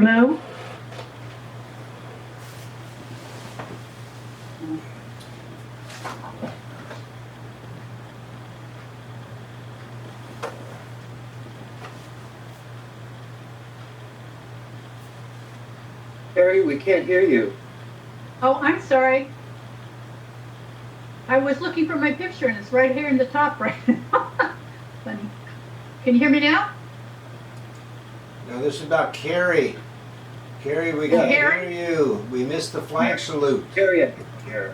Hello? Teri, we can't hear you. Oh, I'm sorry. I was looking for my picture and it's right here in the top right now. Funny. Can you hear me now? No, this is about Cary. Cary, we can't hear you. We missed the flag salute. Teri, I can hear.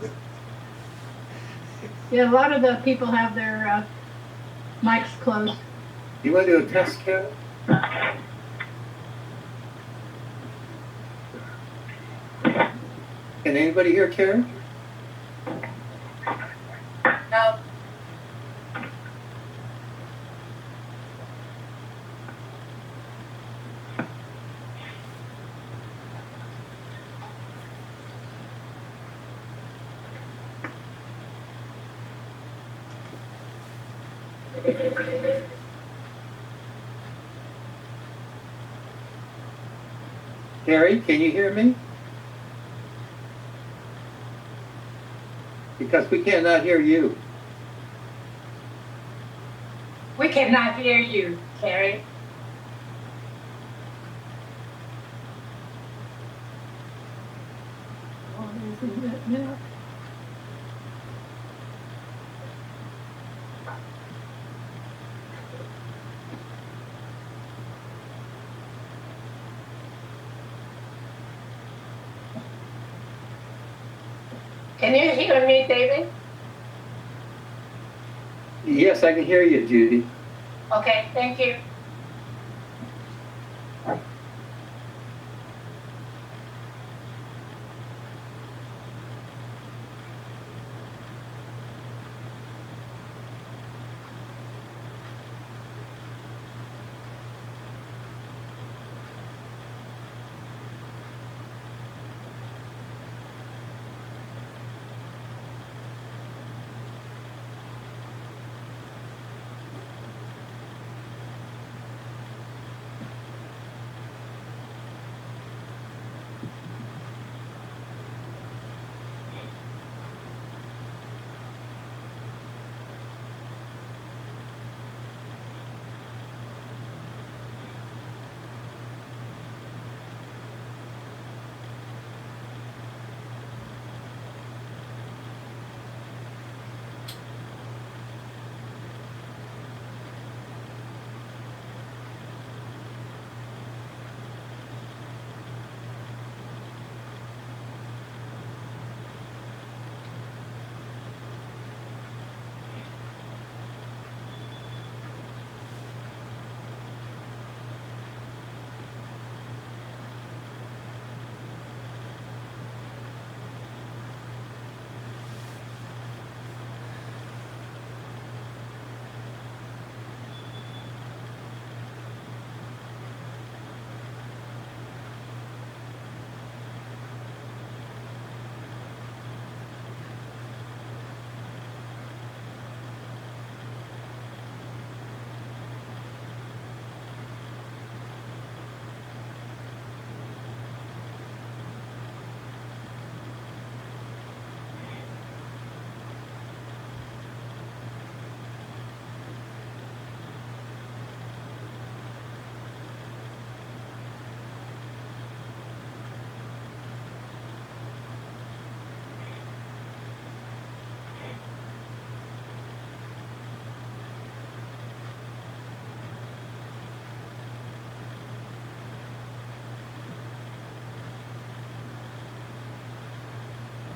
Yeah, a lot of the people have their mics closed. You want to do a test, Karen? Can anybody hear Karen? No. Teri, can you hear me? Because we cannot hear you. We cannot hear you, Cary. Can you hear me, David? Yes, I can hear you, Judy. Okay, thank you.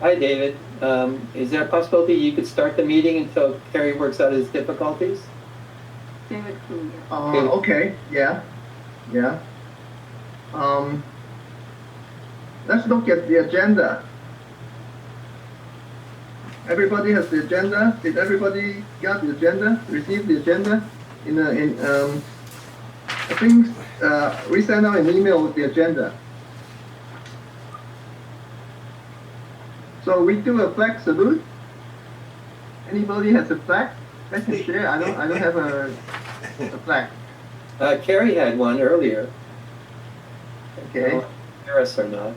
Hi, David. Is there a possibility you could start the meeting until Cary works out his difficulties? David Koo. Okay, yeah. Let's look at the agenda. Everybody has the agenda. Did everybody got the agenda? Receive the agenda? I think we sent out an email with the agenda. So we do a flag salute. Anybody has a flag? Let me share. I don't have a flag. Cary had one earlier. Okay. Hear us or not?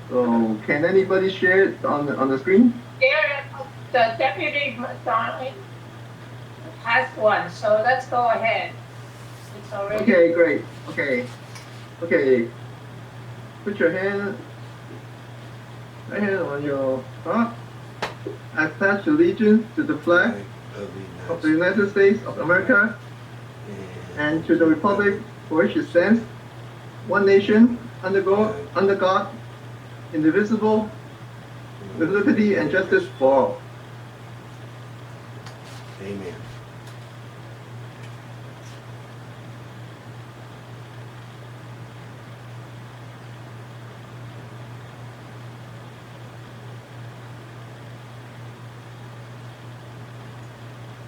So can anybody share it on the screen? There, the deputy Maldonado has one, so let's go ahead. It's already. Okay, great. Okay. Put your hand on your heart. I pledge allegiance to the flag of the United States of America and to the republic for which it stands, one nation, under God, indivisible, with liberty and justice for all. Amen.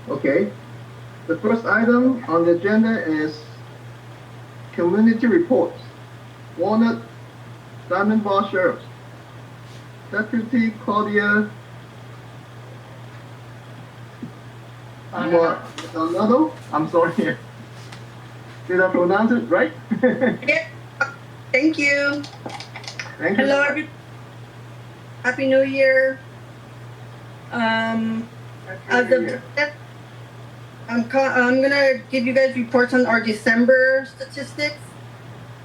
Okay. The first item on the agenda is community reports. Walnut, Diamond Bar Sheriff, Deputy Claudia Maldonado. I'm sorry. Did I pronounce it right? Yeah. Thank you. Thank you. Hello, everyone. Happy New Year. As of I'm gonna give you guys reports on our December statistics,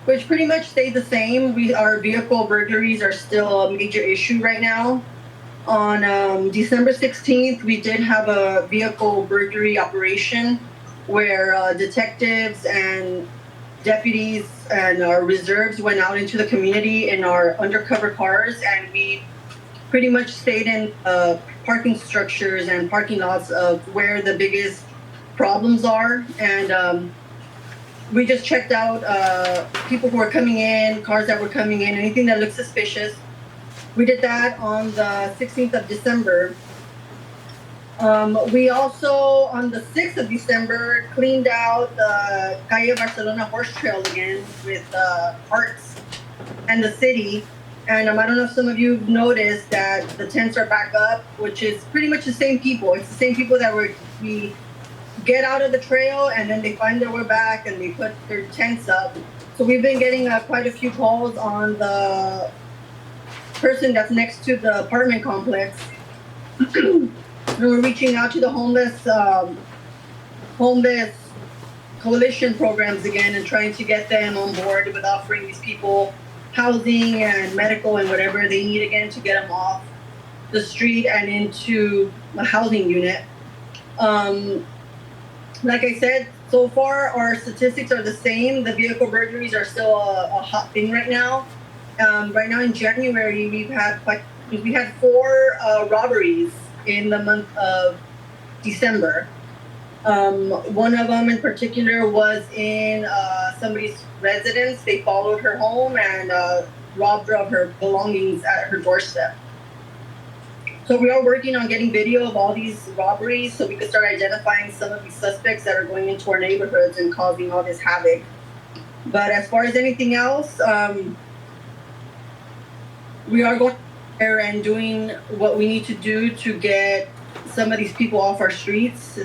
which pretty much stay the same. Our vehicle burglaries are still a major issue right now. On December 16th, we did have a vehicle burglary operation where detectives and deputies and our reserves went out into the community in our undercover cars, and we pretty much stayed in parking structures and parking lots of where the biggest problems are, and we just checked out people who were coming in, cars that were coming in, anything that looked suspicious. We did that on the 16th of December. We also, on the 6th of December, cleaned out the Calle Barcelona horse trail again with Arts and the city. And I don't know if some of you have noticed that the tents are back up, which is pretty much the same people. It's the same people that we get out of the trail and then they find their way back and they put their tents up. So we've been getting quite a few calls on the person that's next to the apartment complex. And we're reaching out to the homeless coalition programs again and trying to get them on board with offering these people housing and medical and whatever they need again to get them off the street and into a housing unit. Like I said, so far our statistics are the same. The vehicle burglaries are still a hot thing right now. Right now in January, we had 4 robberies in the month of December. One of them in particular was in somebody's residence. They followed her home and robbed her of her belongings at her doorstep. So we are working on getting video of all these robberies so we can start identifying some of these suspects that are going into our neighborhoods and causing all this havoc. But as far as anything else, we are going there and doing what we need to do to get some of these people off our streets,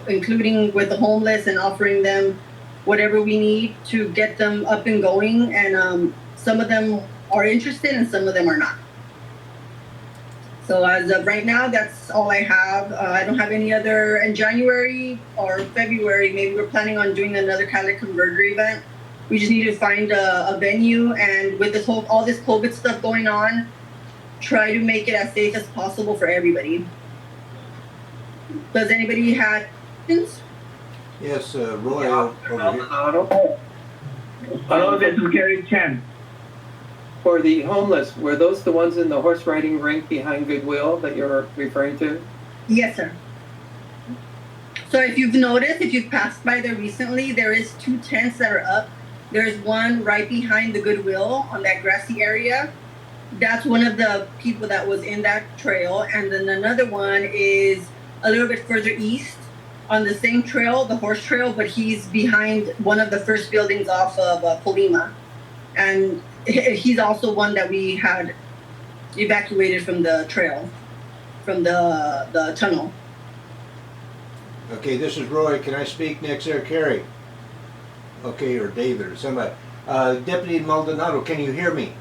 including with the homeless and offering them whatever we need to get them up and going. And some of them are interested and some of them are not. So as of right now, that's all I have. I don't have any other. In January or February, maybe we're planning on doing another Cali Converter event. We just need to find a venue, and with this all this COVID stuff going on, try to make it as safe as possible for everybody. Does anybody have questions? Yes, Roy over here. Hello, this is Cary Chen. For the homeless, were those the ones in the horse riding rink behind Goodwill that you're referring to? Yes, sir. So if you've noticed, if you've passed by there recently, there is 2 tents that are up. There's one right behind the Goodwill on that grassy area. That's one of the people that was in that trail. And then another one is a little bit further east on the same trail, the horse trail, but he's behind one of the first buildings off of Pomona. And he's also one that we had evacuated from the trail, from the tunnel. Okay, this is Roy. Can I speak next there, Cary? Okay, or David or somebody. Deputy Maldonado, can you hear me?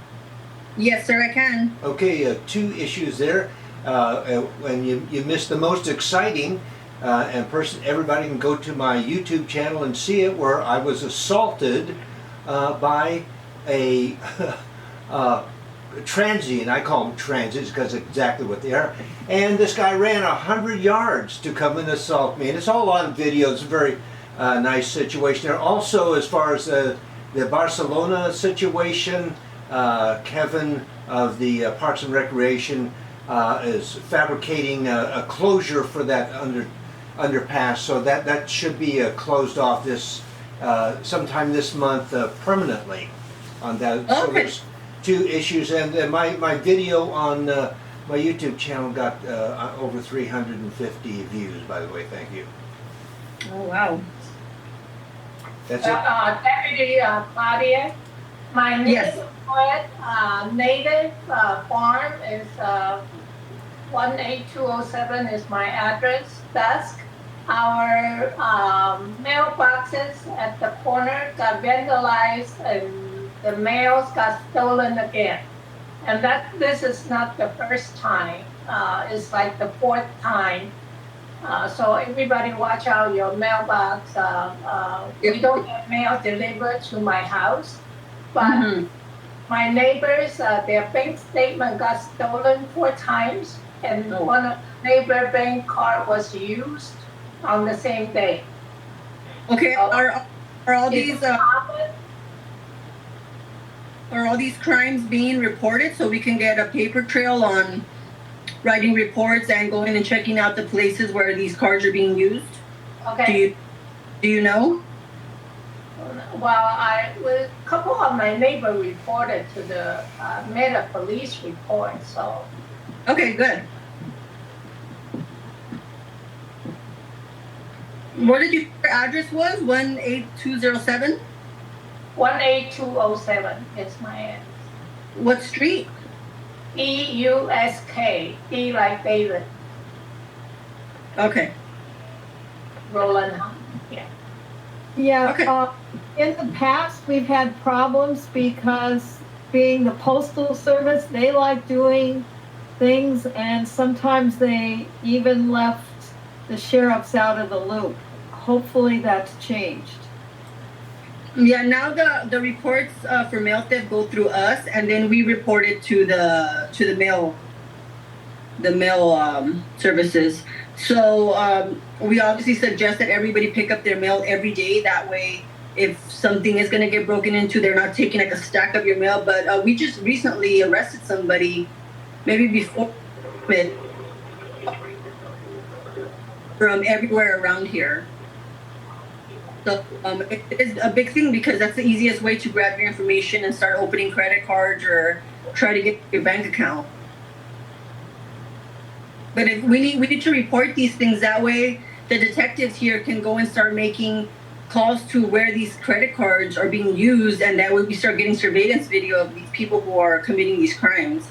Yes, sir, I can. Okay, two issues there. And you missed the most exciting, and everybody can go to my YouTube channel and see it, where I was assaulted by a transient. I call them transients because it's exactly what they are. And this guy ran 100 yards to come and assault me. And it's all on video. It's a very nice situation there. Also, as far as the Barcelona situation, Kevin of the Parks and Recreation is fabricating a closure for that underpass. So that should be closed off this sometime this month permanently on that. Okay. So there's two issues, and my video on my YouTube channel got over 350 views, by the way. Thank you. Oh, wow. That's it. Deputy Claudia, my Yes. native farm is 18207 is my address, desk. Our mailboxes at the corner got vandalized and the mails got stolen again. And this is not the first time, it's like the fourth time. So everybody watch out your mailbox. We don't have mail delivered to my house, but my neighbors, their bank statement got stolen 4 times, and one of the neighbor bank card was used on the same day. Okay, So, are all these crimes being reported so we can get a paper trail on writing reports and going and checking out the places where these cards are being used? Okay. Do you know? Well, a couple of my neighbors reported to the made a police report. So Okay, good. What did your address was? 18207? 18207 is my address. What street? EUSK, D like David, Okay. Rowland. Yeah. Yeah, Okay. in the past, we've had problems because being the postal service, they like doing things, and sometimes they even left the sheriffs out of the loop. Hopefully that's changed. Yeah, now the reports for mail theft go through us, and then we report it to the mail services. So we obviously suggest that everybody pick up their mail every day. That way, if something is gonna get broken into, they're not taking like a stack of your mail. But we just recently arrested somebody, maybe before from everywhere around here. So it is a big thing because that's the easiest way to grab your information and start opening credit cards or try to get your bank account. But if we need to report these things, that way the detectives here can go and start making calls to where these credit cards are being used, and that way we start getting surveillance video of these people who are committing these crimes.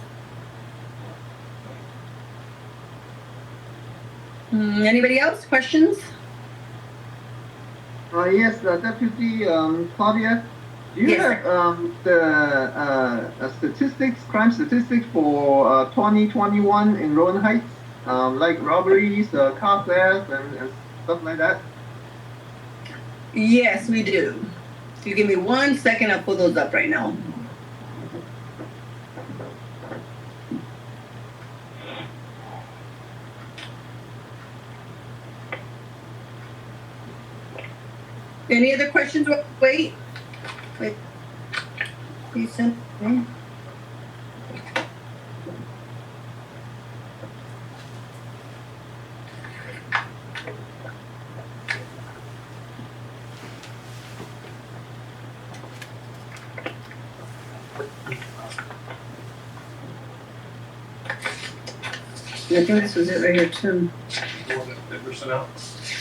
Anybody else? Questions? Yes, Deputy Claudia, do you Yes, have the statistics, crime statistics for 2021 in Rowland Heights, like robberies, car theft, and stuff like that? Yes, we do. If you give me 1 second, I'll pull those up right now. Any other questions? Wait. Decent. I think this was it right here too.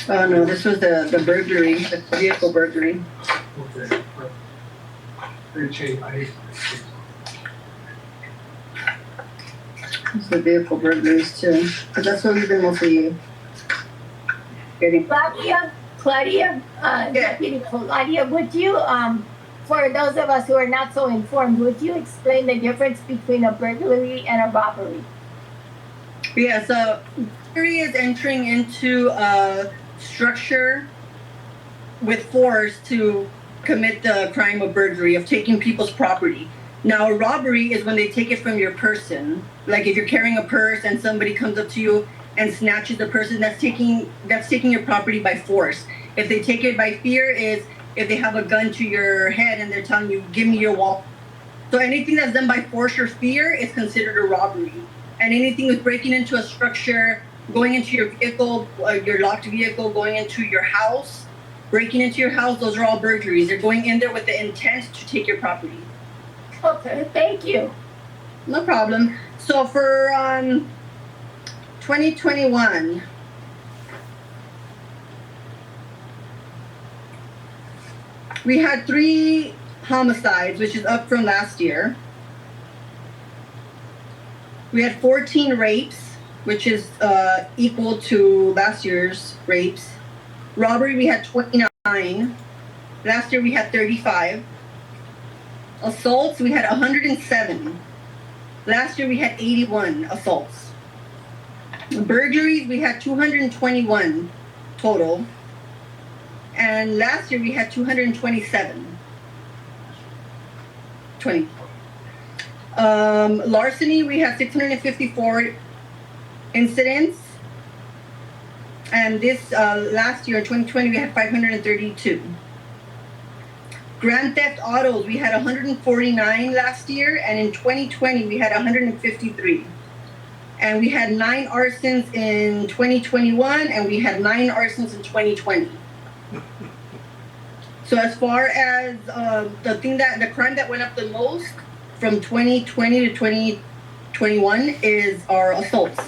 Oh no, this was the burglary, the vehicle burglary. Okay. This is the vehicle burglaries too, because that's what we've been mostly getting. Claudia, Claudia, Deputy Claudia, would you, for those of us who are not so informed, would you explain the difference between a burglary and a robbery? Yeah, so burglary is entering into a structure with force to commit the crime of burglary, of taking people's property. Now, a robbery is when they take it from your person. Like if you're carrying a purse and somebody comes up to you and snatches the person, that's taking your property by force. If they take it by fear, is if they have a gun to your head and they're telling you, give me your wallet. So anything that's done by force or fear is considered a robbery. And anything with breaking into a structure, going into your vehicle, your locked vehicle, going into your house, breaking into your house, those are all burglaries. They're going in there with the intent to take your property. Okay, thank you. No problem. So for 2021, we had 3 homicides, which is up from last year. We had 14 rapes, which is equal to last year's rapes. Robbery, we had 29. Last year we had 35. Assaults, we had 107. Last year we had 81 assaults. Burglaries, we had 221 total. And last year we had 227. 20. Larceny, we had 654 incidents. And this last year, 2020, we had 532. Grand theft autos, we had 149 last year, and in 2020, we had 153. And we had 9 arsons in 2021, and we had 9 arsons in 2020. So as far as the crime that went up the most from 2020 to 2021 is our assaults.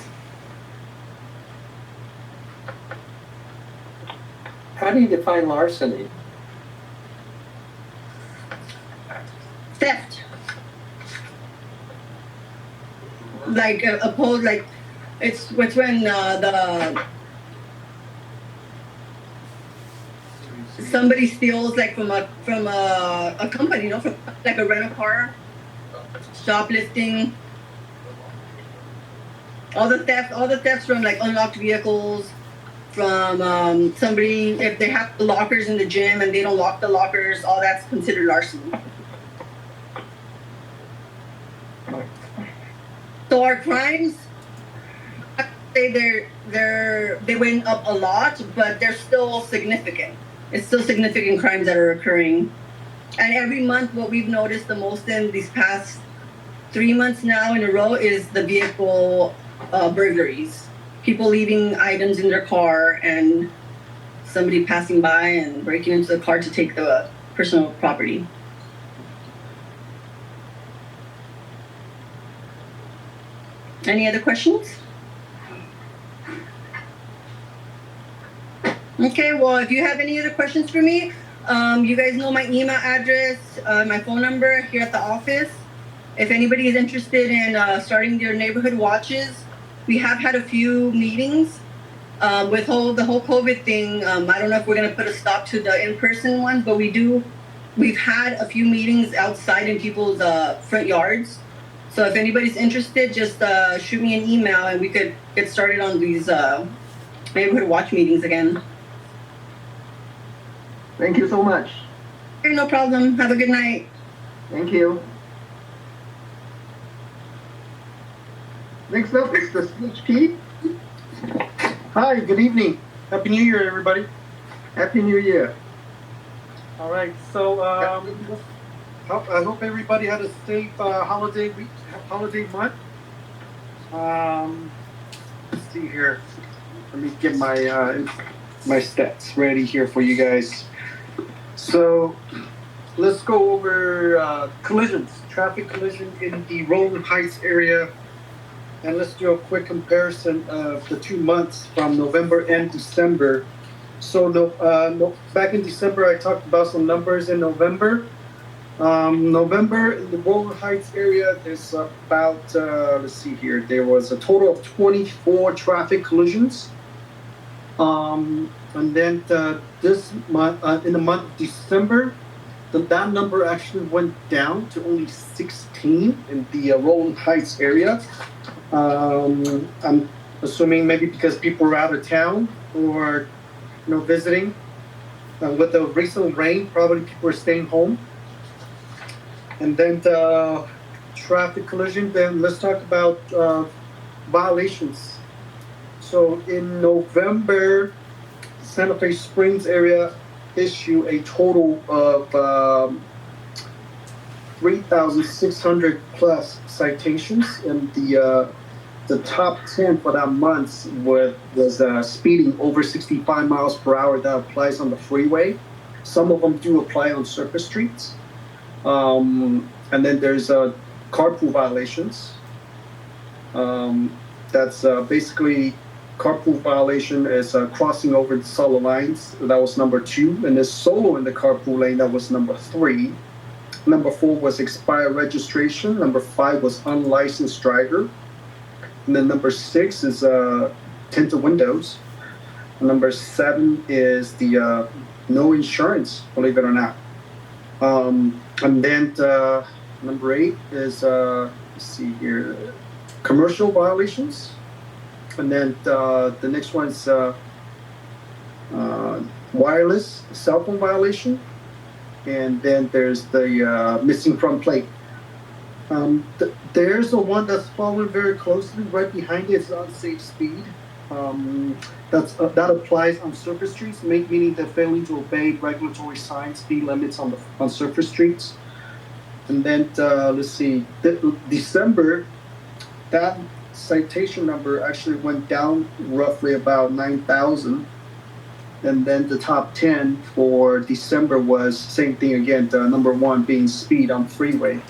How do you define larceny? Theft. Like it's when somebody steals like from a company, you know, from like a rental car, shoplifting, all the thefts from like unlocked vehicles, from somebody, if they have the lockers in the gym and they don't lock the lockers, all that's considered larceny. So our crimes, I say they went up a lot, but they're still significant. It's still significant crimes that are occurring. And every month, what we've noticed the most in these past 3 months now in a row is the vehicle burglaries. People leaving items in their car and somebody passing by and breaking into the car to take the personal property. Any other questions? Okay, well, if you have any other questions for me, you guys know my email address, my phone number here at the office. If anybody is interested in starting their neighborhood watches, we have had a few meetings with the whole COVID thing. I don't know if we're going to put a stop to the in-person ones, but we've had a few meetings outside in people's front yards. So if anybody's interested, just shoot me an email and we could get started on these neighborhood watch meetings again. Thank you so much. Okay, no problem. Have a good night. Thank you. Next up is the CHP. Hi, good evening. Happy New Year, everybody. Happy New Year. All right, so I hope everybody had a safe holiday month. Let's see here. Let me get my stats ready here for you guys. So let's go over collisions, traffic collision in the Rowland Heights area. And let's do a quick comparison of the 2 months from November and December. So back in December, I talked about some numbers in November. November in the Rowland Heights area, there's about, let's see here, there was a total of 24 traffic collisions. And then this month, in the month of December, that number actually went down to only 16 in the Rowland Heights area. I'm assuming maybe because people are out of town or visiting. With the recent rain, probably people are staying home. And then traffic collision. Then let's talk about violations. So in November, Santa Fe Springs area issued a total of 3,600 plus citations, and the top 10 for that month was speeding over 65 miles per hour. That applies on the freeway. Some of them do apply on surface streets. And then there's carpool violations. That's basically carpool violation is crossing over the solid lines. That was number 2. And there's solo in the carpool lane. That was number 3. Number 4 was expired registration. Number 5 was unlicensed driver. And then number 6 is tinted windows. Number 7 is the no insurance, believe it or not. And then number 8 is, let's see here, commercial violations. And then the next one is wireless cell phone violation. And then there's the missing front plate. There's the one that's following very closely. Right behind it is unsafe speed. That applies on surface streets, meaning they're failing to obey regulatory signs, speed limits on surface streets. And then let's see, December, that citation number actually went down roughly about 9,000. And then the top 10 for December was same thing again. The number 1 being speed on freeway.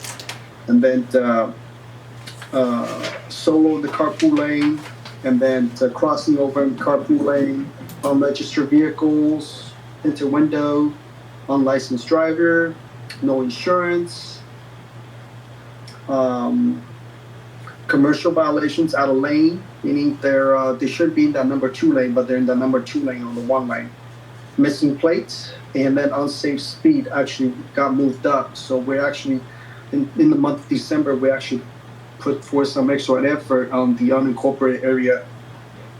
And then solo in the carpool lane, and then crossing over in the carpool lane, unregistered vehicles, tinted window, unlicensed driver, no insurance, commercial violations out of lane, meaning they should be in that number 2 lane, but they're in the number 2 lane on the 1 lane. Missing plates, and then unsafe speed actually got moved up. So we're actually in the month of December, we actually put forth some extra effort on the unincorporated area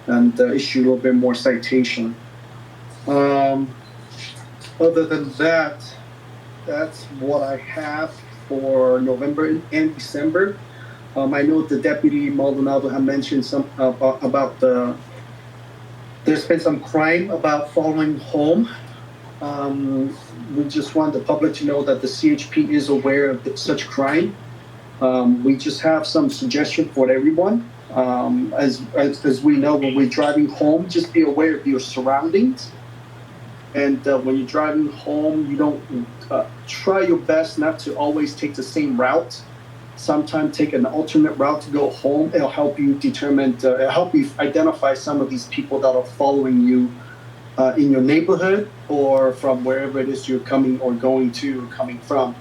and issue a little bit more citation. Other than that, that's what I have for November and December. I know the Deputy Maldonado had mentioned some about there's been some crime about following home. We just want the public to know that the CHP is aware of such crime. We just have some suggestion for everyone. As we know, when we're driving home, just be aware of your surroundings. And when you're driving home, you don't try your best not to always take the same route. Sometimes take an alternate route to go home. It'll help you help you identify some of these people that are following you in your neighborhood or from wherever it is you're coming or going to or coming from.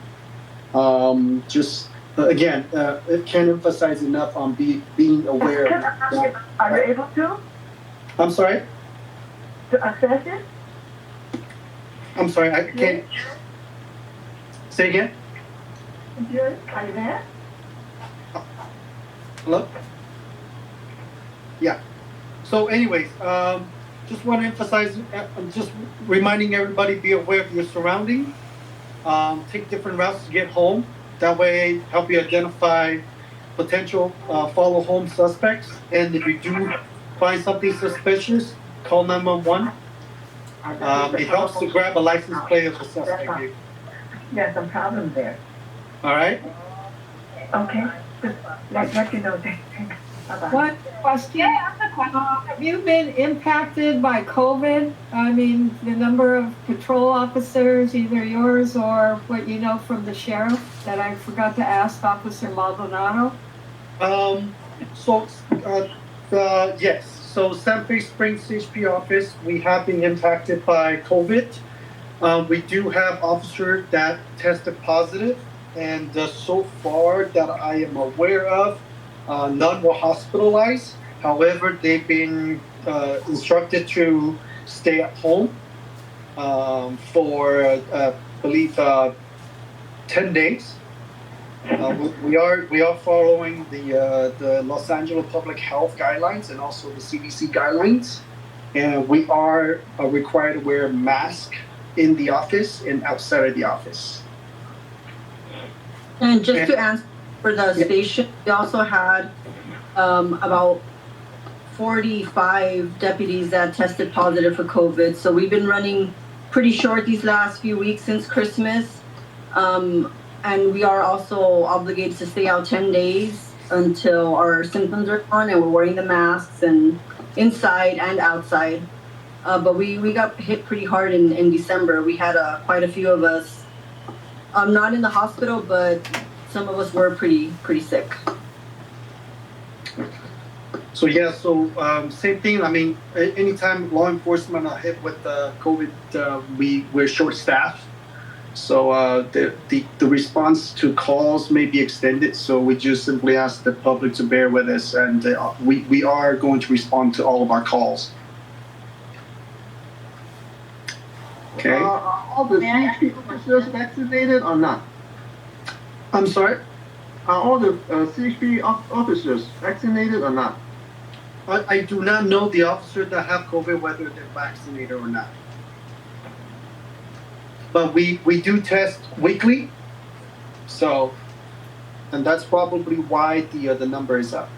Again, it can't emphasize enough on being aware. Are you able to? I'm sorry? To access it? I'm sorry, I can't. Say again? Are you there? Hello? Yeah. So anyways, just want to emphasize, I'm just reminding everybody, be aware of your surroundings. Take different routes to get home. That way, help you identify potential follow home suspects. And if you do find something suspicious, call 911. It helps to grab a license plate of the suspect. There's some problem there. All right? Okay. Just let you know. Bye-bye. One question. Have you been impacted by COVID? I mean, the number of patrol officers, either yours or what you know from the sheriff, that I forgot to ask Officer Maldonado? Yes. So Santa Fe Springs CHP office, we have been impacted by COVID. We do have officers that tested positive, and so far that I am aware of, none were hospitalized. However, they've been instructed to stay at home for, I believe, 10 days. We are following the Los Angeles Public Health guidelines and also the CDC guidelines, and we are required to wear a mask in the office and outside of the office. And just to answer for the station, we also had about 45 deputies that tested positive for COVID. So we've been running pretty short these last few weeks since Christmas. And we are also obligated to stay out 10 days until our symptoms are gone, and we're wearing the masks and inside and outside. But we got hit pretty hard in December. We had quite a few of us, not in the hospital, but some of us were pretty sick. So same thing. I mean, anytime law enforcement are hit with COVID, we're short-staffed. So the response to calls may be extended. So we just simply ask the public to bear with us, and we are going to respond to all of our calls. Okay. Are all the CHP officers vaccinated or not? I'm sorry? Are all the CHP officers vaccinated or not? I do not know the officers that have COVID, whether they're vaccinated or not. But we do test weekly, so, and that's probably why the number is up.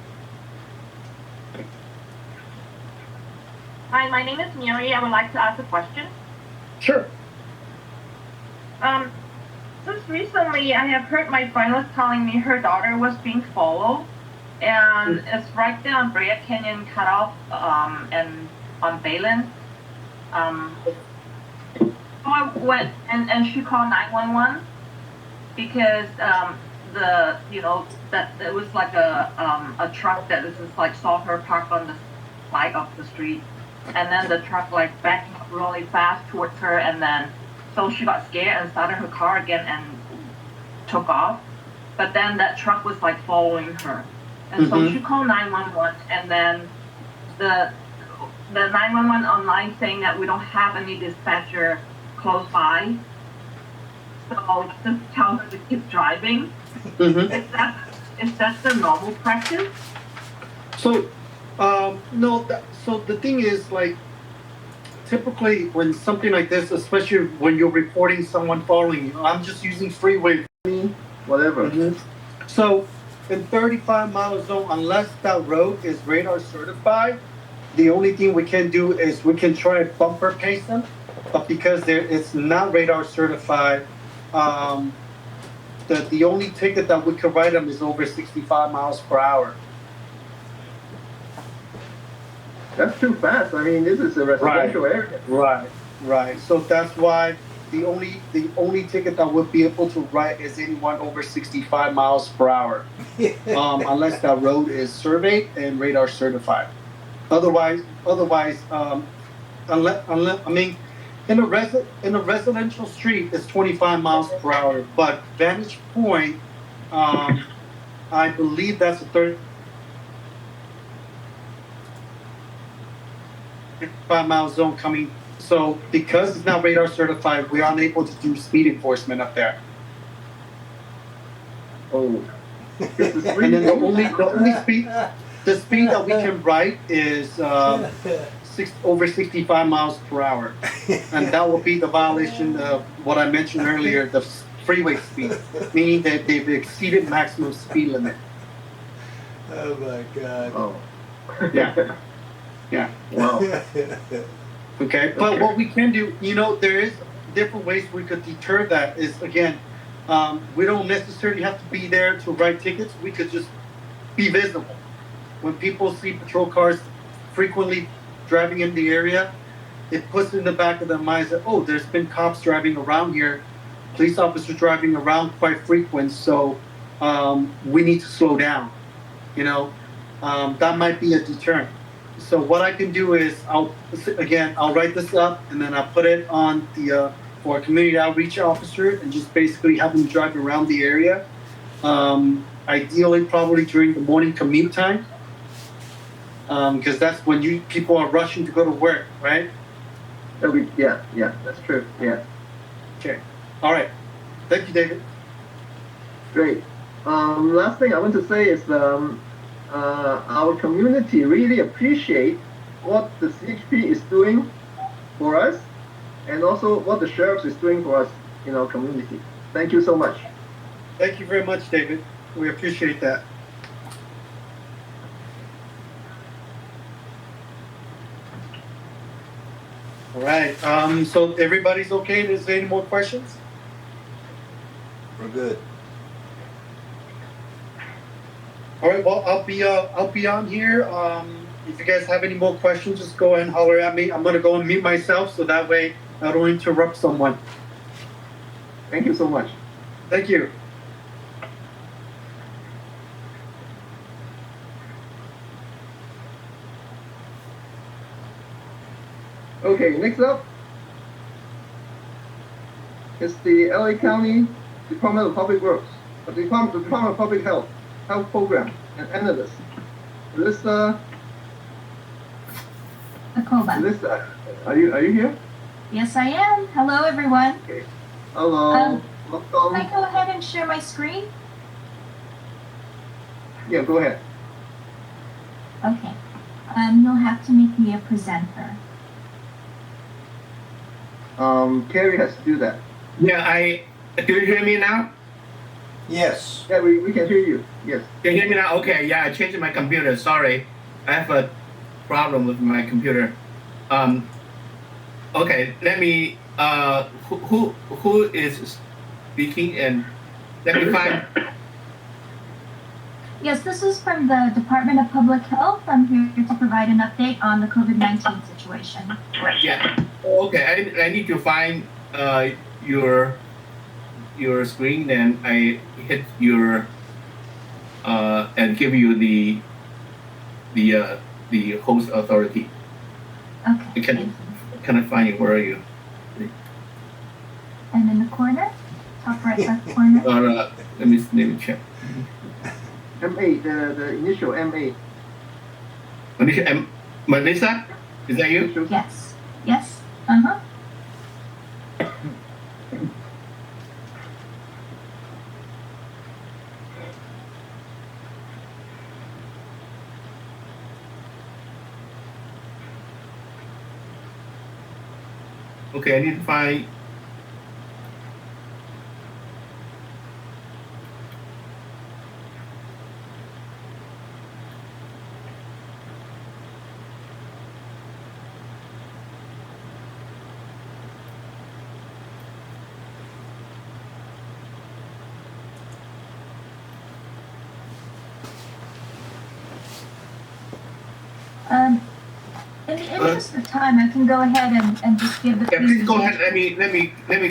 Hi, my name is Mary. I would like to ask a question. Sure. Just recently, I have heard my friend was telling me her daughter was being followed, and it's right there on Brea Canyon cutoff, and on Balin. So I went and she called 911 because that it was like a truck that just like saw her parked on the side of the street, and then the truck like backed up really fast towards her, and then so she got scared and started her car again and took off. But then that truck was like following her, and so she called 911, and then the 911 online saying that we don't have any dispatcher close by, so just tell her to keep driving. Is that the normal practice? So, no. So the thing is, like, typically when something like this, especially when you're reporting someone following you, I'm just using freeway, Whatever. So, in 35-mile zone, unless that road is radar certified, the only thing we can do is we can try to bumper pace them. But because it's not radar certified, the only ticket that we could write them is over 65 miles per hour. That's too fast. I mean, this is a residential area. Right. So that's why the only ticket that we'll be able to write is anyone over 65 miles per hour, unless that road is surveyed and radar certified. Otherwise, unless I mean. In a residential street, it's 25 miles per hour, but Vantage Point, I believe that's a 35-mile zone coming. So because it's not radar certified, we are unable to do speed enforcement up there. Oh. And then the speed that we can write is over 65 miles per hour, and that will be the violation of what I mentioned earlier, the freeway speed, meaning that they've exceeded maximum speed limit. Oh my God. Oh. Yeah. Wow. Okay, but what we can do, there is different ways we could deter that. Is again, we don't necessarily have to be there to write tickets. We could just be visible. When people see patrol cars frequently driving in the area, it puts in the back of their minds that, oh, there's been cops driving around here, police officers driving around quite frequent, so we need to slow down. That might be a deterrent. So what I can do is I'll write this up, and then I'll put it on for a community outreach officer, and just basically have them drive around the area. Ideally, probably during the morning commute time. because that's when people are rushing to go to work, right? Yeah, that's true. Yeah, Okay. All right. Thank you, David. great. Last thing I want to say is our community really appreciate what the CHP is doing for us, and also what the sheriff is doing for us in our community. Thank you so much. Thank you very much, David. We appreciate that. All right. So everybody's okay? Is there any more questions? We're good. All right. Well, I'll be on here. If you guys have any more questions, just go ahead and holler at me. I'm gonna go and mute myself so that way I don't interrupt someone. Thank you so much. Thank you. Okay, next up is the LA County Department of Public Works, the Department of Public Health Program and Analyst. Melissa, are you here? Yes, I am. Hello, everyone. Okay. Hello. Welcome. Can I go ahead and share my screen? Yeah, go ahead. Okay. You'll have to make me a presenter. Cary has to do that. Yeah, do you hear me now? Yes. Yeah, we can hear you. Yes. Can you hear me now? Okay, yeah, I changed my computer. Sorry. I have a problem with my computer. Okay, let me, who is speaking, and let me find. Yes, this is from the Department of Public Health. I'm here to provide an update on the COVID-19 situation. Yeah. Okay, I need to find your screen, and I hit your and give you the host authority. Okay. Can I find you? Where are you? And in the corner, top right left corner. Let me check. MA, the initial MA. Melissa, is that you? Yes. Yes. Uh-huh. Okay, I need to find. In the interest of time, I can go ahead and just give the. Yeah, please go ahead. Let me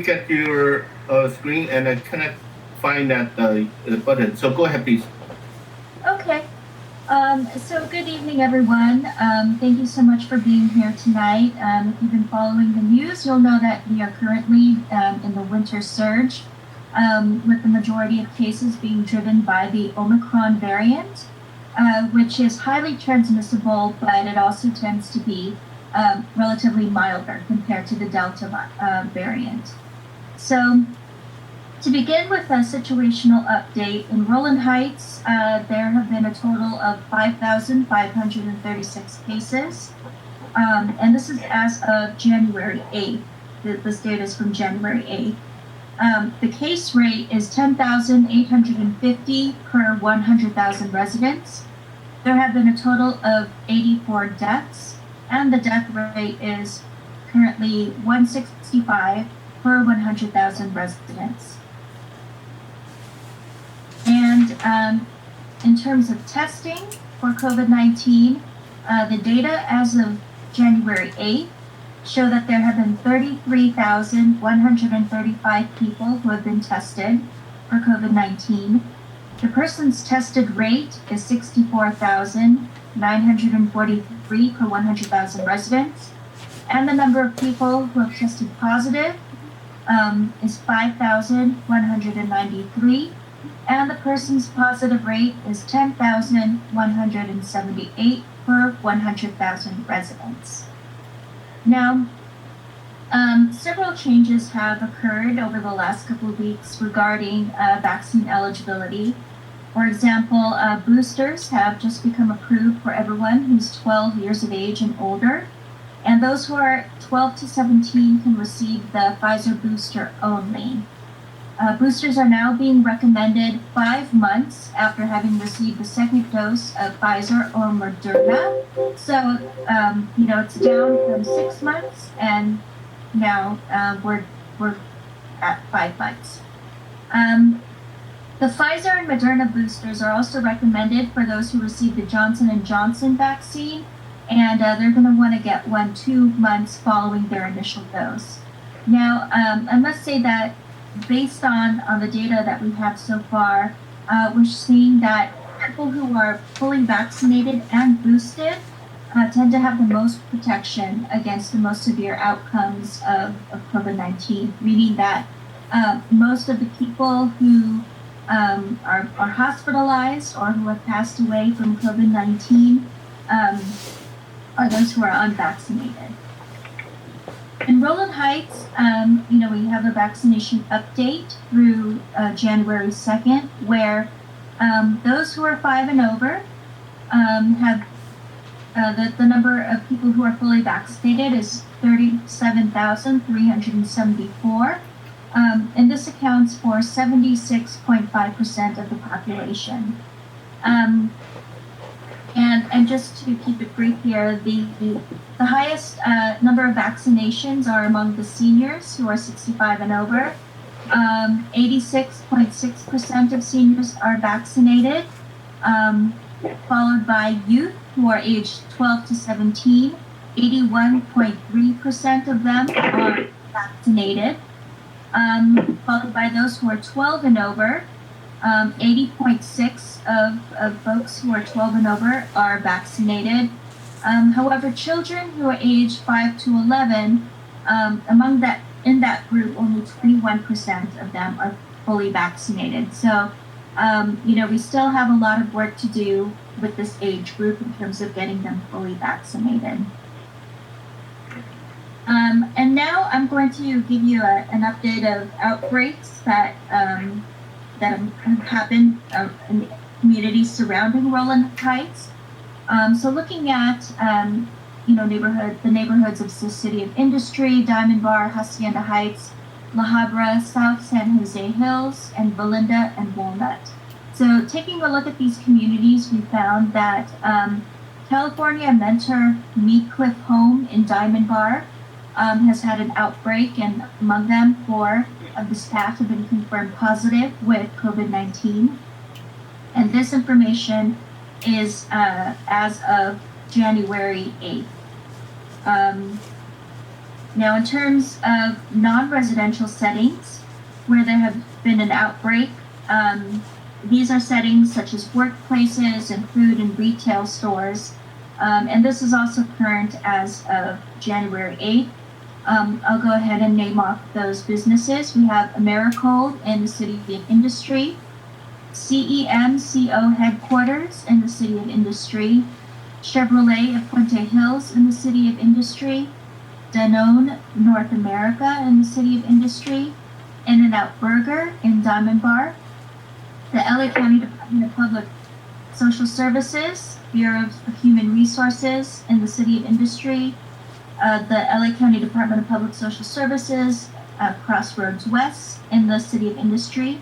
get your screen, and I cannot find that the button. So go ahead, please. Okay. So good evening, everyone. Thank you so much for being here tonight. If you've been following the news, you'll know that we are currently in the winter surge, with the majority of cases being driven by the Omicron variant. Which is highly transmissible, but it also tends to be relatively milder compared to the Delta variant. So, to begin with a situational update, in Rowland Heights, there have been a total of 5,536 cases, and this is as of January 8th. This data is from January 8th. The case rate is 10,850 per 100,000 residents. There have been a total of 84 deaths, and the death rate is currently 165 per 100,000 residents. And in terms of testing for COVID-19, the data as of January 8th show that there have been 33,135 people who have been tested for COVID-19. The person's tested rate is 64,943 per 100,000 residents, and the number of people who have tested positive is 5,193, and the person's positive rate is 10,178 per 100,000 residents. Now, several changes have occurred over the last couple of weeks regarding vaccine eligibility. For example, boosters have just become approved for everyone who's 12 years of age and older, and those who are 12 to 17 can receive the Pfizer booster only. Boosters are now being recommended 5 months after having received the second dose of Pfizer or Moderna. So, it's down from 6 months, and now we're at 5 months. The Pfizer and Moderna boosters are also recommended for those who receive the Johnson & Johnson vaccine, and they're going to want to get 2 months following their initial dose. Now, I must say that based on the data that we have so far, we're seeing that people who are fully vaccinated and boosted tend to have the most protection against the most severe outcomes of COVID-19, meaning that most of the people who are hospitalized or who have passed away from COVID-19 are those who are unvaccinated. In Rowland Heights, we have a vaccination update through January 2nd, where those who are 5 and over have the number of people who are fully vaccinated is 37,374. And this accounts for 76.5% of the population. And just to keep it brief here, the highest number of vaccinations are among the seniors who are 65 and over. 86.6% of seniors are vaccinated, followed by youth who are aged 12 to 17. 81.3% of them are vaccinated. Followed by those who are 12 and over. 80.6% of folks who are 12 and over are vaccinated. However, children who are aged 5 to 11, in that group, only 21% of them are fully vaccinated. So, we still have a lot of work to do with this age group in terms of getting them fully vaccinated. And now I'm going to give you an update of outbreaks that have happened in the communities surrounding Rowland Heights. So looking at the neighborhoods of the City of Industry, Diamond Bar, Hacienda Heights, La Habra, South San Jose Hills, and Belinda and Walnut. So taking a look at these communities, we found that California Mentor Meat Cliff Home in Diamond Bar has had an outbreak, and among them, 4 of the staff have been confirmed positive with COVID-19. And this information is as of January 8th. Now, in terms of non-residential settings where there have been an outbreak, these are settings such as workplaces and food and retail stores. And this is also current as of January 8th. I'll go ahead and name off those businesses. We have Americold in the City of Industry, CEMCO headquarters in the City of Industry, Chevrolet of Puente Hills in the City of Industry, Danone North America in the City of Industry, In-N-Out Burger in Diamond Bar, the LA County Department of Public Social Services, Bureau of Human Resources in the City of Industry, the LA County Department of Public Social Services, Crossroads West in the City of Industry,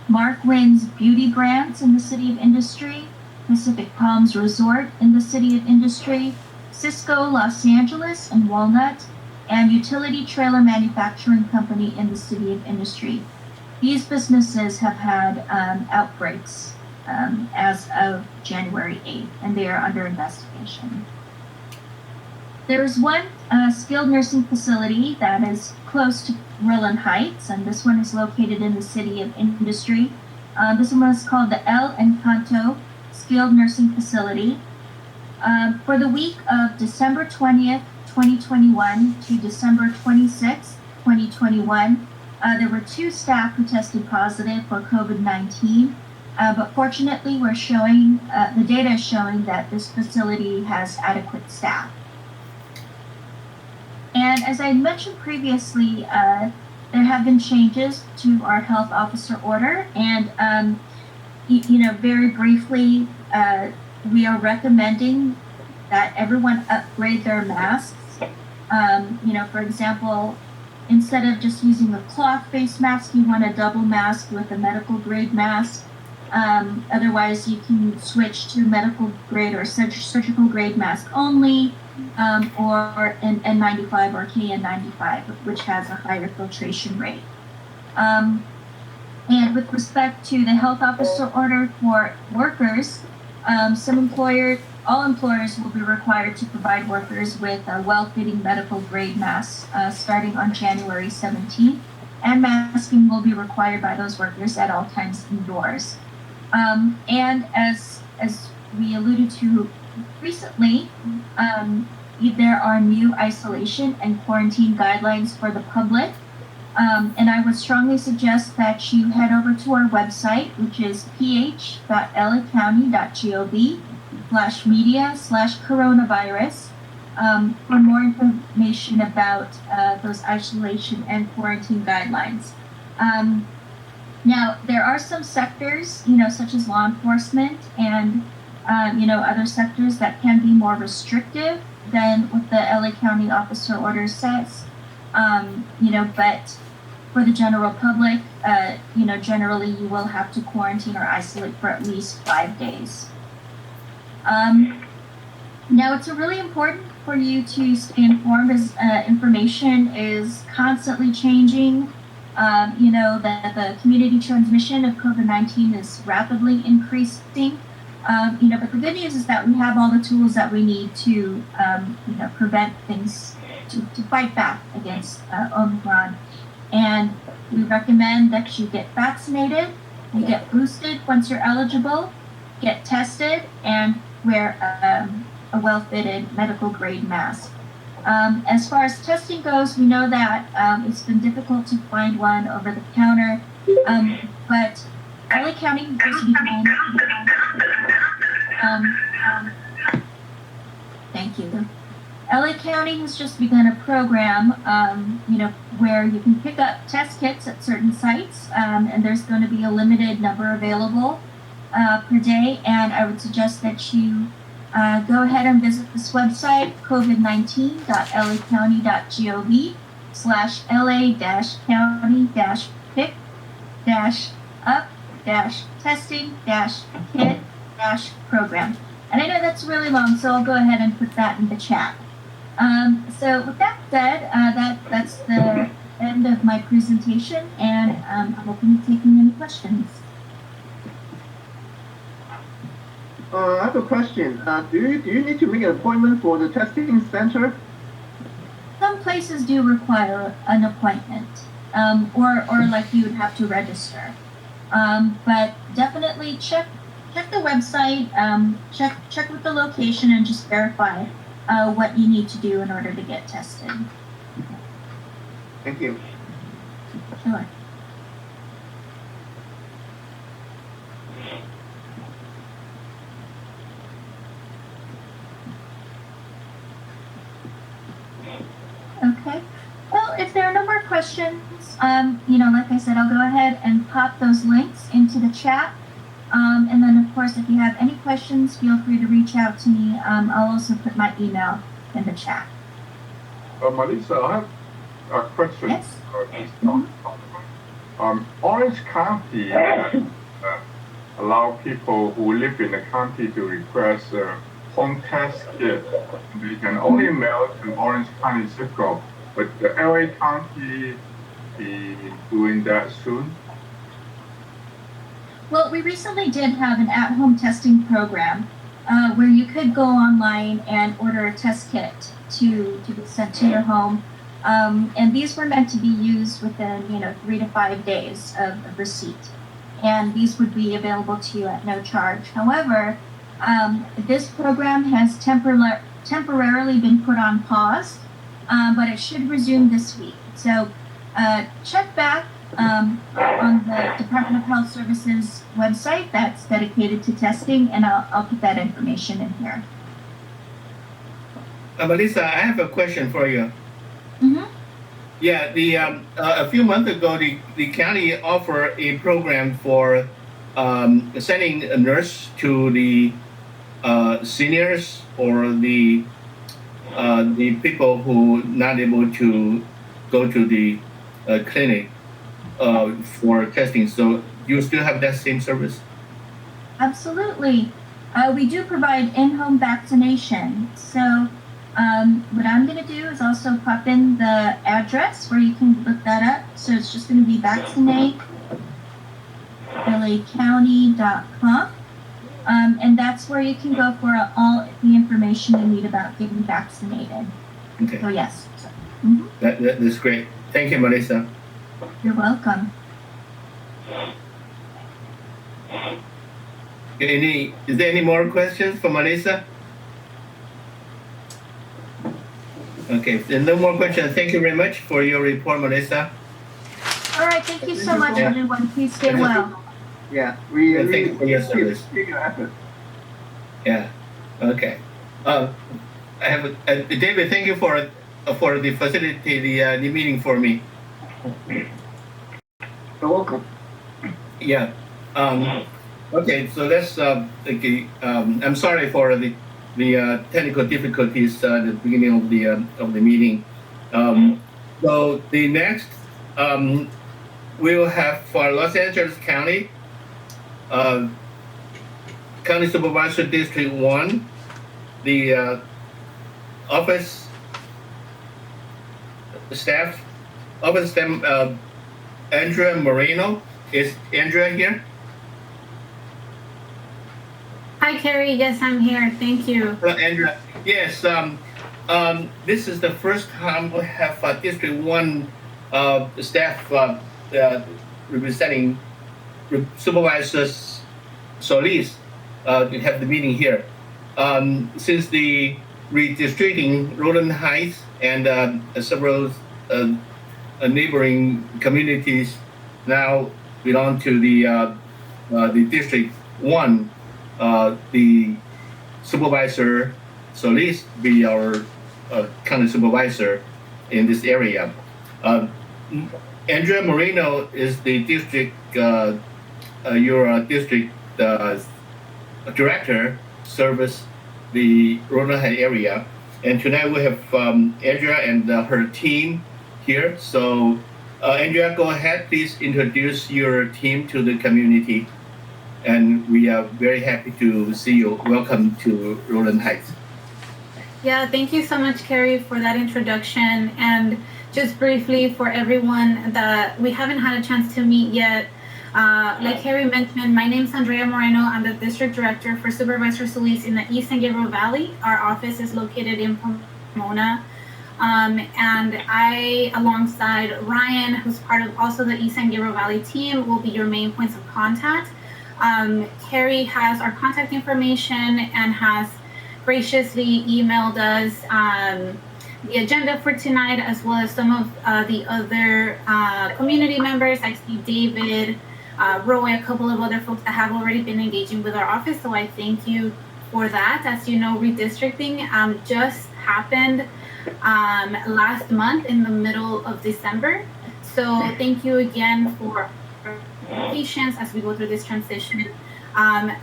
Mark Wynn's Beauty Brands in the City of Industry, Pacific Palms Resort in the City of Industry, Cisco Los Angeles and Walnut, and Utility Trailer Manufacturing Company in the City of Industry. These businesses have had outbreaks as of January 8th, and they are under investigation. There is one skilled nursing facility that is close to Rowland Heights, and this one is located in the City of Industry. This one is called the El Encanto Skilled Nursing Facility. For the week of December 20th, 2021 to December 26th, 2021, there were 2 staff who tested positive for COVID-19. But fortunately, we're showing, the data is showing that this facility has adequate staff. And as I mentioned previously, there have been changes to our health officer order. And, very briefly, we are recommending that everyone upgrade their masks. For example, instead of just using a cloth face mask, you want a double mask with a medical grade mask. Otherwise, you can switch to medical grade or surgical grade mask only, or an N95 or KN95, which has a higher filtration rate. And with respect to the health officer order for workers, all employers will be required to provide workers with well-fitting medical grade masks starting on January 17th, and masking will be required by those workers at all times indoors. And as we alluded to recently, there are new isolation and quarantine guidelines for the public. And I would strongly suggest that you head over to our website, which is ph.lacounty.gov/media/coronavirus, for more information about those isolation and quarantine guidelines. Now, there are some sectors, such as law enforcement and, other sectors that can be more restrictive than what the LA County officer order says. But for the general public, generally you will have to quarantine or isolate for at least 5 days. Now, it's really important for you to stay informed as information is constantly changing. That the community transmission of COVID-19 is rapidly increasing. But the good news is that we have all the tools that we need to, prevent things, to fight back against Omicron. And we recommend that you get vaccinated, you get boosted once you're eligible, get tested, and wear a well-fitted medical grade mask. As far as testing goes, we know that it's been difficult to find one over the counter, but LA County University thank you. LA County has just begun a program, where you can pick up test kits at certain sites, and there's going to be a limited number available per day, and I would suggest that you go ahead and visit this website, covid19.la-county.gov/LA-pick-up-testing-kit-program. And I know that's really long, so I'll go ahead and put that in the chat. So with that said, that's the end of my presentation, and I'm open to taking any questions. I have a question. Do you need to make an appointment for the testing center? Some places do require an appointment, or like you would have to register. But definitely check the website, check with the location, and just verify what you need to do in order to get tested. Thank you. Sure. Okay. Well, if there are no more questions, like I said, I'll go ahead and pop those links into the chat. And then, of course, if you have any questions, feel free to reach out to me. I'll also put my email in the chat. Melissa, I have a question. Yes. Orange County allow people who live in the county to request a home test kit. They can only mail to Orange County zip code, but the LA County be doing that soon? Well, we recently did have an at-home testing program where you could go online and order a test kit to be sent to your home. And these were meant to be used within, 3 to 5 days of receipt. And these would be available to you at no charge. However, this program has temporarily been put on pause, but it should resume this week. So check back on the Department of Health Services website that's dedicated to testing, and I'll put that information in here. Melissa, I have a question for you. Mm-hmm. Yeah, a few months ago, the county offered a program for sending a nurse to the seniors or the people who not able to go to the clinic for testing. So you still have that same service? Absolutely. We do provide in-home vaccination. So what I'm going to do is also pop in the address where you can look that up. So it's just going to be vaccinatelacounty.com. And that's where you can go for all the information you need about getting vaccinated. Okay. So yes. That's great. Thank you, Melissa. You're welcome. Is there any more questions for Melissa? Okay, if there are no more questions. Thank you very much for your report, Melissa. All right. Thank you so much, everyone. Please stay well. Yeah, Thank you for your service. your effort. Yeah. Okay. I have David. Thank you for the facility the meeting for me. You're welcome. Yeah. Okay. So that's okay. I'm sorry for the technical difficulties at the beginning of the meeting. So the next we will have for Los Angeles County. County Supervisor District 1, the office staff, Andrea Moreno. Is Andrea here? Hi, Cary. Yes, I'm here. Thank you. Hello, Andrea. Yes, this is the first time we have District 1 staff representing Supervisors Solis to have the meeting here. Since the redistricting, Rowland Heights and several neighboring communities now belong to the District 1. The Supervisor Solis be our county supervisor in this area. Andrea Moreno is the district, your district director, service the Rowland Heights area. And tonight we have Andrea and her team here. So Andrea, go ahead, please introduce your team to the community. And we are very happy to see you. Welcome to Rowland Heights. Yeah, thank you so much, Cary, for that introduction. And just briefly for everyone that we haven't had a chance to meet yet, like Cary mentioned, my name is Andrea Moreno. I'm the District Director for Supervisor Solis in the East San Gabriel Valley. Our office is located in Pomona. And I, alongside Ryan, who's part of also the East San Gabriel Valley team, will be your main points of contact. Cary has our contact information and has graciously emailed us the agenda for tonight, as well as some of the other community members. I see David, Roy, a couple of other folks that have already been engaging with our office. So I thank you for that. As you know, redistricting just happened last month in the middle of December. So thank you again for patience as we go through this transition.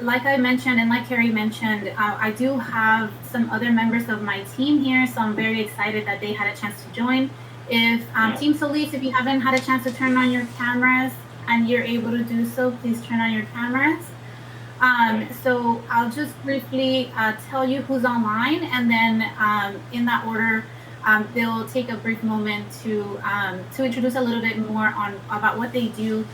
Like I mentioned, and like Cary mentioned, I do have some other members of my team here, so I'm very excited that they had a chance to join. If Team Solis, if you haven't had a chance to turn on your cameras and you're able to do so, please turn on your cameras. So I'll just briefly tell you who's online, and then in that order, they'll take a brief moment to introduce a little bit more on about what they do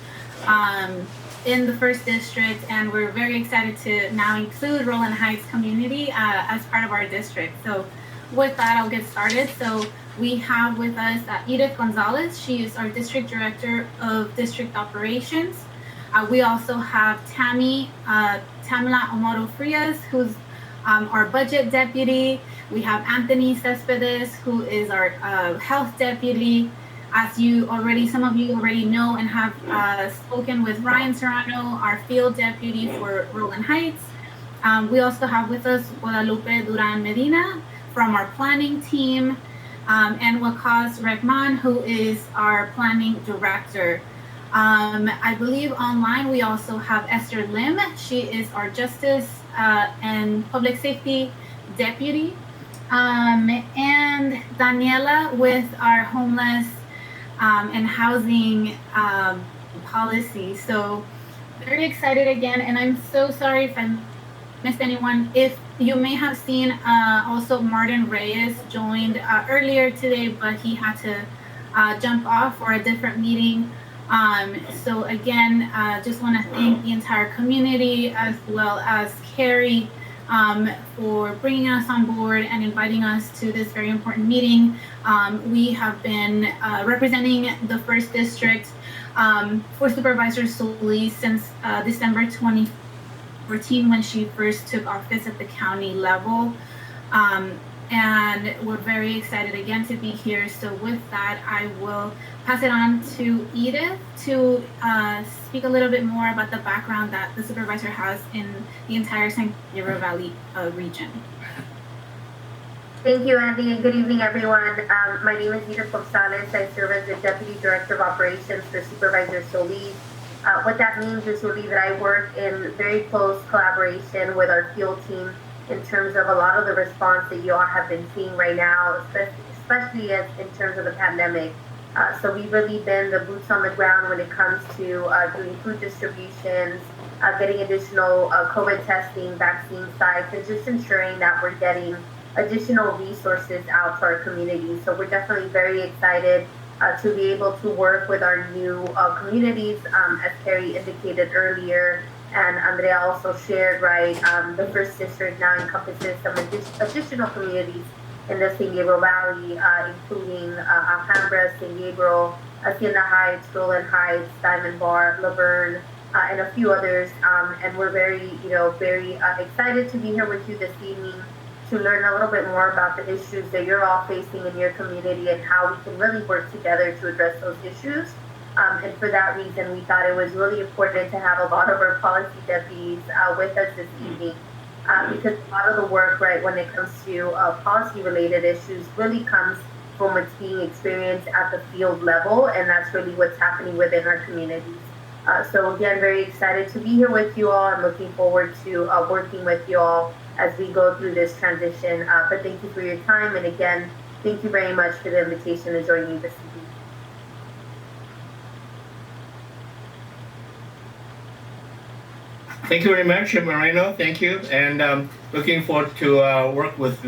in the first district, and we're very excited to now include Rowland Heights community as part of our district. So with that, I'll get started. So we have with us Edith Gonzalez. She is our District Director of District Operations. We also have Tamila Amaro Frias, who's our Budget Deputy. We have Anthony Cespedes, who is our Health Deputy. As some of you already know and have spoken with Ryan Serrano, our field deputy for Rowland Heights. We also have with us Guadalupe Duran Medina from our planning team, and Waqas Rahman, who is our planning director. I believe online we also have Esther Lim. She is our justice and public safety deputy. And Daniela with our homeless and housing policy. So very excited again, and I'm so sorry if I missed anyone. If you may have seen also Martin Reyes joined earlier today, but he had to jump off for a different meeting. So again, just want to thank the entire community as well as Cary for bringing us on board and inviting us to this very important meeting. We have been representing the 1st District for Supervisor Solis since December 2014 when she first took office at the county level. And we're very excited again to be here. So with that, I will pass it on to Edith to speak a little bit more about the background that the supervisor has in the entire San Gabriel Valley region. Thank you, Andy, and good evening, everyone. My name is Edith Gonzalez. I serve as the Deputy Director of Operations for Supervisor Solis. What that means is really that I work in very close collaboration with our field team in terms of a lot of the response that you all have been seeing right now, especially in terms of the pandemic. So we've really been the boots on the ground when it comes to doing food distributions, getting additional COVID testing, vaccine sites, and just ensuring that we're getting additional resources out to our communities. So we're definitely very excited to be able to work with our new communities, as Cary indicated earlier. And Andrea also shared, right, the 1st District now encompasses some additional communities in the San Gabriel Valley, including Alhambra, San Gabriel, Hacienda Heights, Rowland Heights, Diamond Bar, Laverne, and a few others. And we're very excited to be here with you this evening to learn a little bit more about the issues that you're all facing in your community and how we can really work together to address those issues. And for that reason, we thought it was really important to have a lot of our policy deputies with us this evening, because a lot of the work, right, when it comes to policy-related issues really comes from what's being experienced at the field level, and that's really what's happening within our communities. So again, very excited to be here with you all and looking forward to working with you all as we go through this transition. But thank you for your time, and again, thank you very much for the invitation to join me this evening. Thank you very much, Moreno. Thank you, and looking forward to work with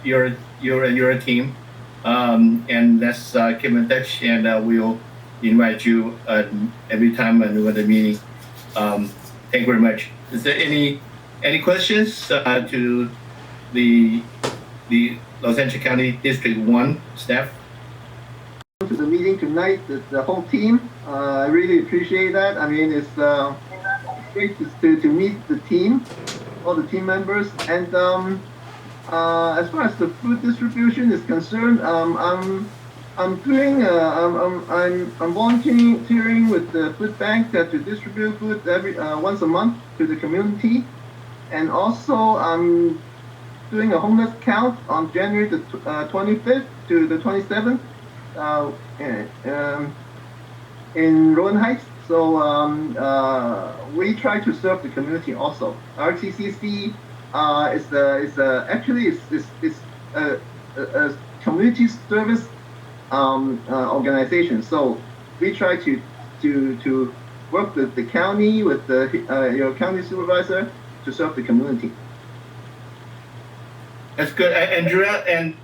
your team. And let's keep in touch, and we'll invite you every time and with a meeting. Thank you very much. Is there any questions to the Los Angeles County District 1 staff? To the meeting tonight, the whole team. I really appreciate that. I mean, it's great to meet the team, all the team members. And as far as the food distribution is concerned, I'm volunteering with the food bank to distribute food once a month to the community, and also I'm doing a homeless count on January the 25th to the 27th in Rowland Heights. So we try to serve the community also. RHCCC is a community service organization. So we try to work with the county, with your county supervisor to serve the community. That's good, Andrea, and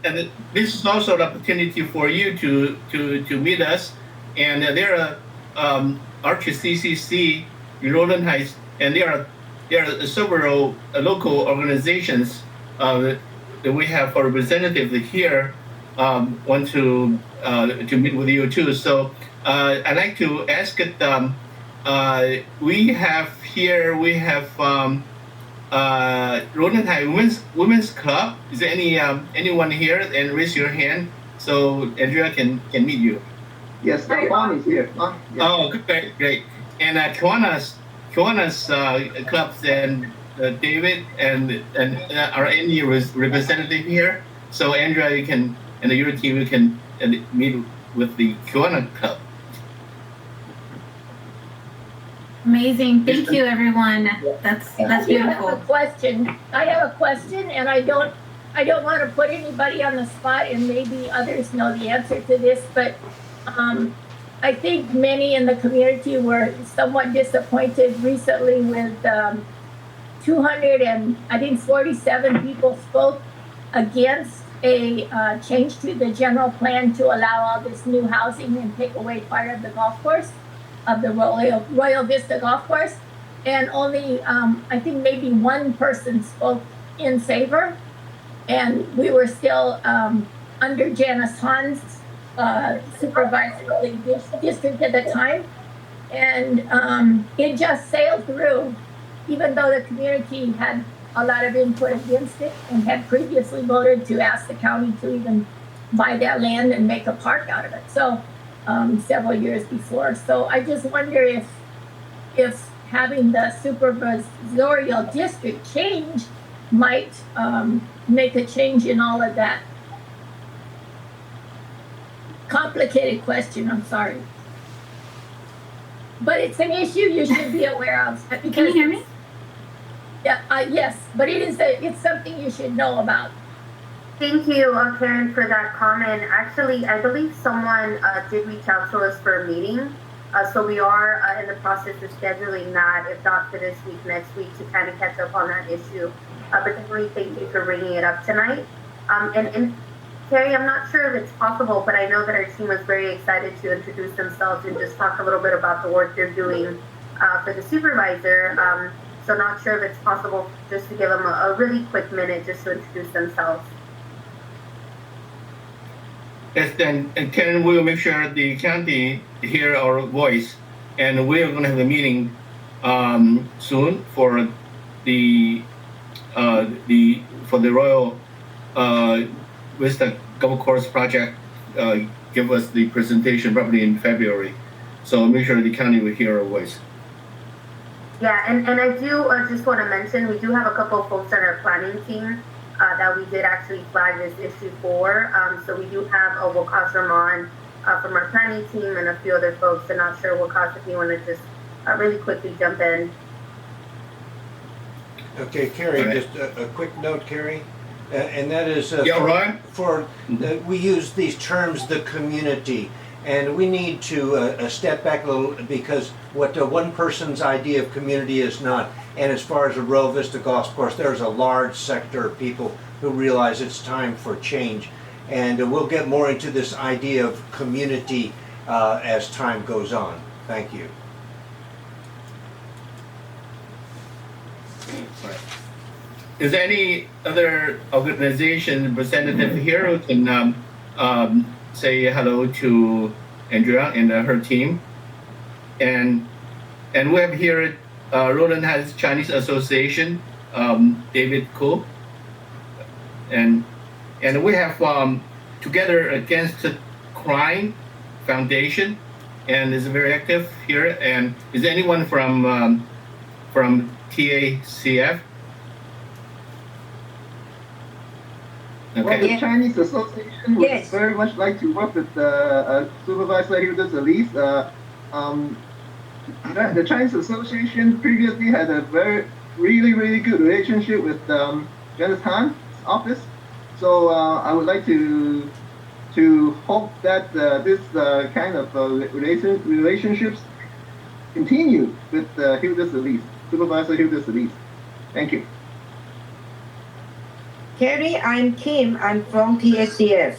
this is also an opportunity for you to meet us. And there are RHCCC in Rowland Heights, and there are several local organizations that we have a representative here want to meet with you too. So I'd like to ask it. We have Rowland Heights Women's Club. Is there anyone here? And raise your hand so Andrea can meet you. Yes, Juan is here. Juan, yeah. Oh, great. And Kiwanis clubs and David and are any representative here? So Andrea, you can, and your team, you can meet with the Kiwanis club. Amazing. Thank you, everyone. That's I beautiful. have a question. And I don't want to put anybody on the spot, and maybe others know the answer to this, but I think many in the community were somewhat disappointed recently with 247 people spoke against a change to the general plan to allow all this new housing and take away part of the golf course, of the Royal Vista Golf Course. And only, I think maybe one person spoke in favor. And we were still under Janice Hahn's supervisory district at the time. And it just sailed through, even though the community had a lot of input against it and had previously voted to ask the county to even buy that land and make a park out of it. So several years before. So I just wonder if having the supervisorial district change might make a change in all of that. Complicated question, I'm sorry. But it's an issue you should be aware of. Can you hear me? Yeah, yes, but it's something you should know about. Thank you, Karen, for that comment. Actually, I believe someone did reach out to us for a meeting. So we are in the process of scheduling that, if not for this week, next week, to kind of catch up on that issue. But definitely thank you for bringing it up tonight. And Terry, I'm not sure if it's possible, but I know that our team was very excited to introduce themselves and just talk a little bit about the work they're doing for the supervisor. So not sure if it's possible just to give them a really quick minute just to introduce themselves. Yes, then, and Karen will make sure the county hear our voice, and we are going to have a meeting soon for the Royal Vista Golf Course project. Give us the presentation probably in February, so make sure the county will hear our voice. Yeah, and I do just want to mention, we do have a couple of folks on our planning team that we did actually flag this issue for. So we do have a Wakas Rahman from our planning team and a few other folks. I'm not sure, Wakas, if you want to just really quickly jump in. Okay, Cary, right. Just a quick note, Cary. And that is we use these terms, the community, and we need to step back a little, because what one person's idea of community is not. And as far as the Royal Vista Golf Course, there's a large sector of people who realize it's time for change. And we'll get more into this idea of community as time goes on. Thank you. Is there any other organization representative here who can say hello to Andrea and her team? And we have here Rowland has Chinese Association, David Koo, and we have Together Against Crime Foundation, and is very active here. And is anyone from TACF? Okay. Well, the Chinese Association would very much like to work with Supervisor Judith. The Chinese Association previously had a really good relationship with Janice Han's office. So I would like to hope that this kind of relationships continue with Supervisor Judith. Thank you. Cary, I'm Kim. I'm from TSCS.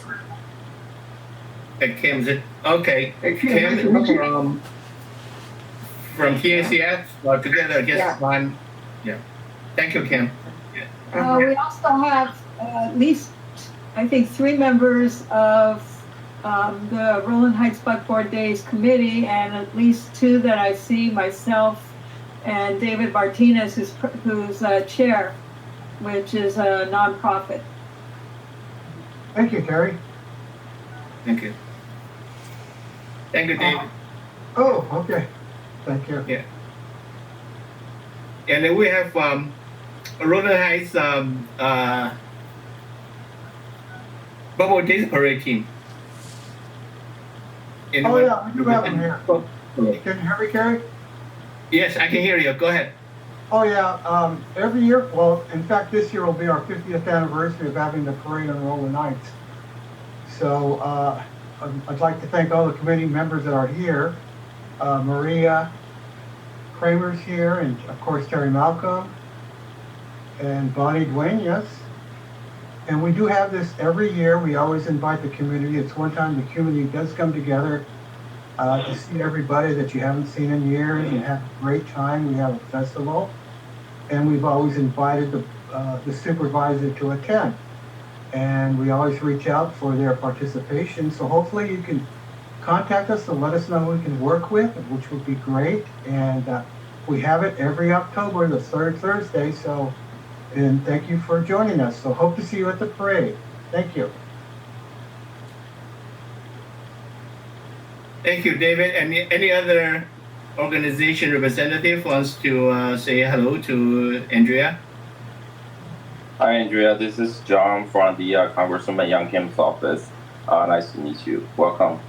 Kim, is it? Okay. Kim from TSCS, Together Against Crime. Yeah. Thank you, Kim. We also have at least, I think, 3 members of the Rowland Heights Buckboard Days Committee, and at least 2 that I see, myself and David Martinez, who's chair, which is a nonprofit. Thank you, Cary. Thank you. Thank you, David. Oh, okay. Thank you. Yeah. And then we have Rowland Heights Bubble Days Parade team. Oh, Anyone? yeah, we do have them here. Can you hear me, Cary? Yes, I can hear you. Go ahead. Oh, yeah. Every year, well, in fact, this year will be our 50th anniversary of having the parade on Rowland Heights. So I'd like to thank all the committee members that are here. Maria Kramer's here, and of course, Teri Malkin, and Bonnie Duenas. And we do have this every year. We always invite the community. It's one time the community does come together to see everybody that you haven't seen in years and have a great time. We have a festival, and we've always invited the supervisor to attend. And we always reach out for their participation. So hopefully you can contact us and let us know who we can work with, which would be great. And we have it every October, the third Thursday. So, and thank you for joining us. So hope to see you at the parade. Thank you. Thank you, David. Any other organization representative wants to say hello to Andrea? Hi, Andrea. This is John from the Congresswoman Young Kim's office. Nice to meet you. Welcome.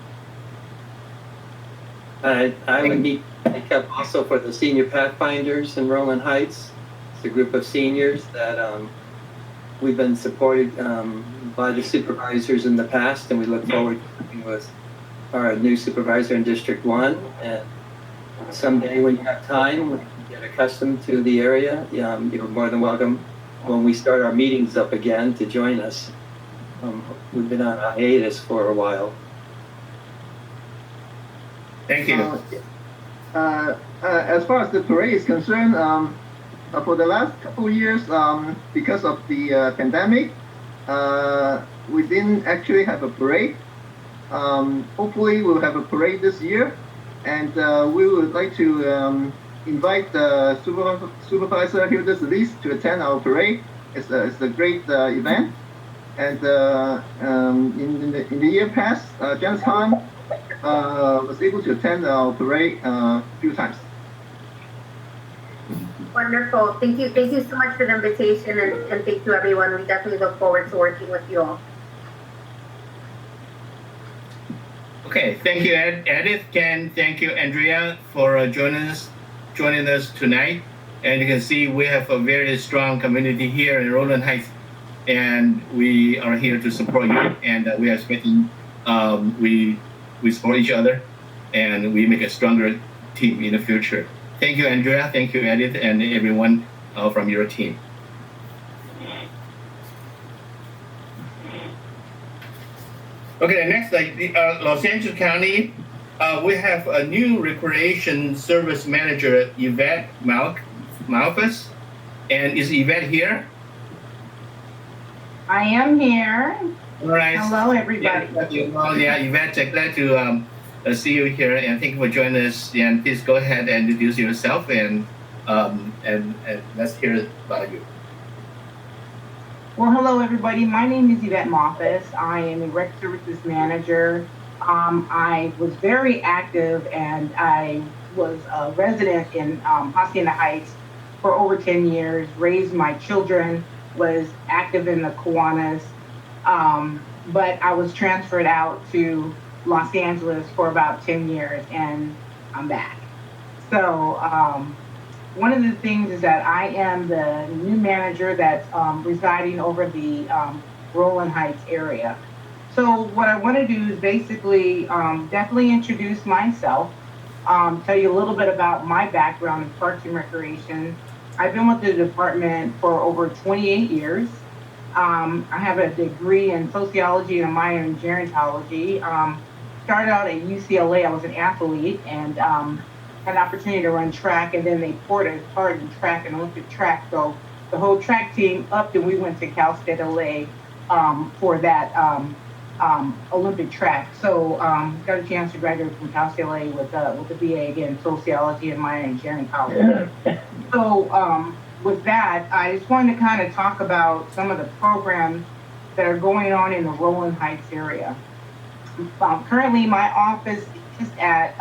I would need to make up also for the senior Pathfinders in Rowland Heights. It's a group of seniors that we've been supported by the supervisors in the past, and we look forward to working with our new supervisor in District 1. And someday when you have time, when you get accustomed to the area, you're more than welcome when we start our meetings up again to join us. We've been on a hiatus for a while. Thank you. As far as the parade is concerned, for the last couple of years, because of the pandemic, we didn't actually have a parade. Hopefully we'll have a parade this year, and we would like to invite Supervisor Health-Melisa to attend our parade. It's a great event. And in the year past, Janice Khan was able to attend our parade a few times. Wonderful. Thank you so much for the invitation, and thank you everyone. We definitely look forward to working with you all. Okay, thank you, Edith. Thank you, Andrea, for joining us tonight. And you can see we have a very strong community here in Rowland Heights, and we are here to support you. And we are expecting we support each other, and we make a stronger team in the future. Thank you, Andrea. Thank you, Edith, and everyone from your team. Okay, next, Los Angeles County, we have a new recreation service manager, Yvette Malphus. And is Yvette here? I am here. All right. Hello, everybody. Well, yeah, Yvette, glad to see you here, and thank you for joining us. And please go ahead and introduce yourself, and let's hear about you. Well, hello, everybody. My name is Yvette Malphus. I am a rec services manager. I was very active, and I was a resident in Hacienda Heights for over 10 years, raised my children, was active in the Kiwanis, but I was transferred out to Los Angeles for about 10 years, and I'm back. So one of the things is that I am the new manager that's residing over the Rowland Heights area. So what I want to do is basically definitely introduce myself, tell you a little bit about my background in Parks and Recreation. I've been with the department for over 28 years. I have a degree in sociology and a minor in gerontology. Started out at UCLA, I was an athlete, and had an opportunity to run track, and then they poured us hard in track and Olympic track. So the whole track team upped, and we went to Cal State LA for that Olympic track. So got a chance to graduate from Cal State LA with a BA again, sociology and minor in gerontology. So with that, I just wanted to kind of talk about some of the programs that are going on in the Rowland Heights area. Currently, my office at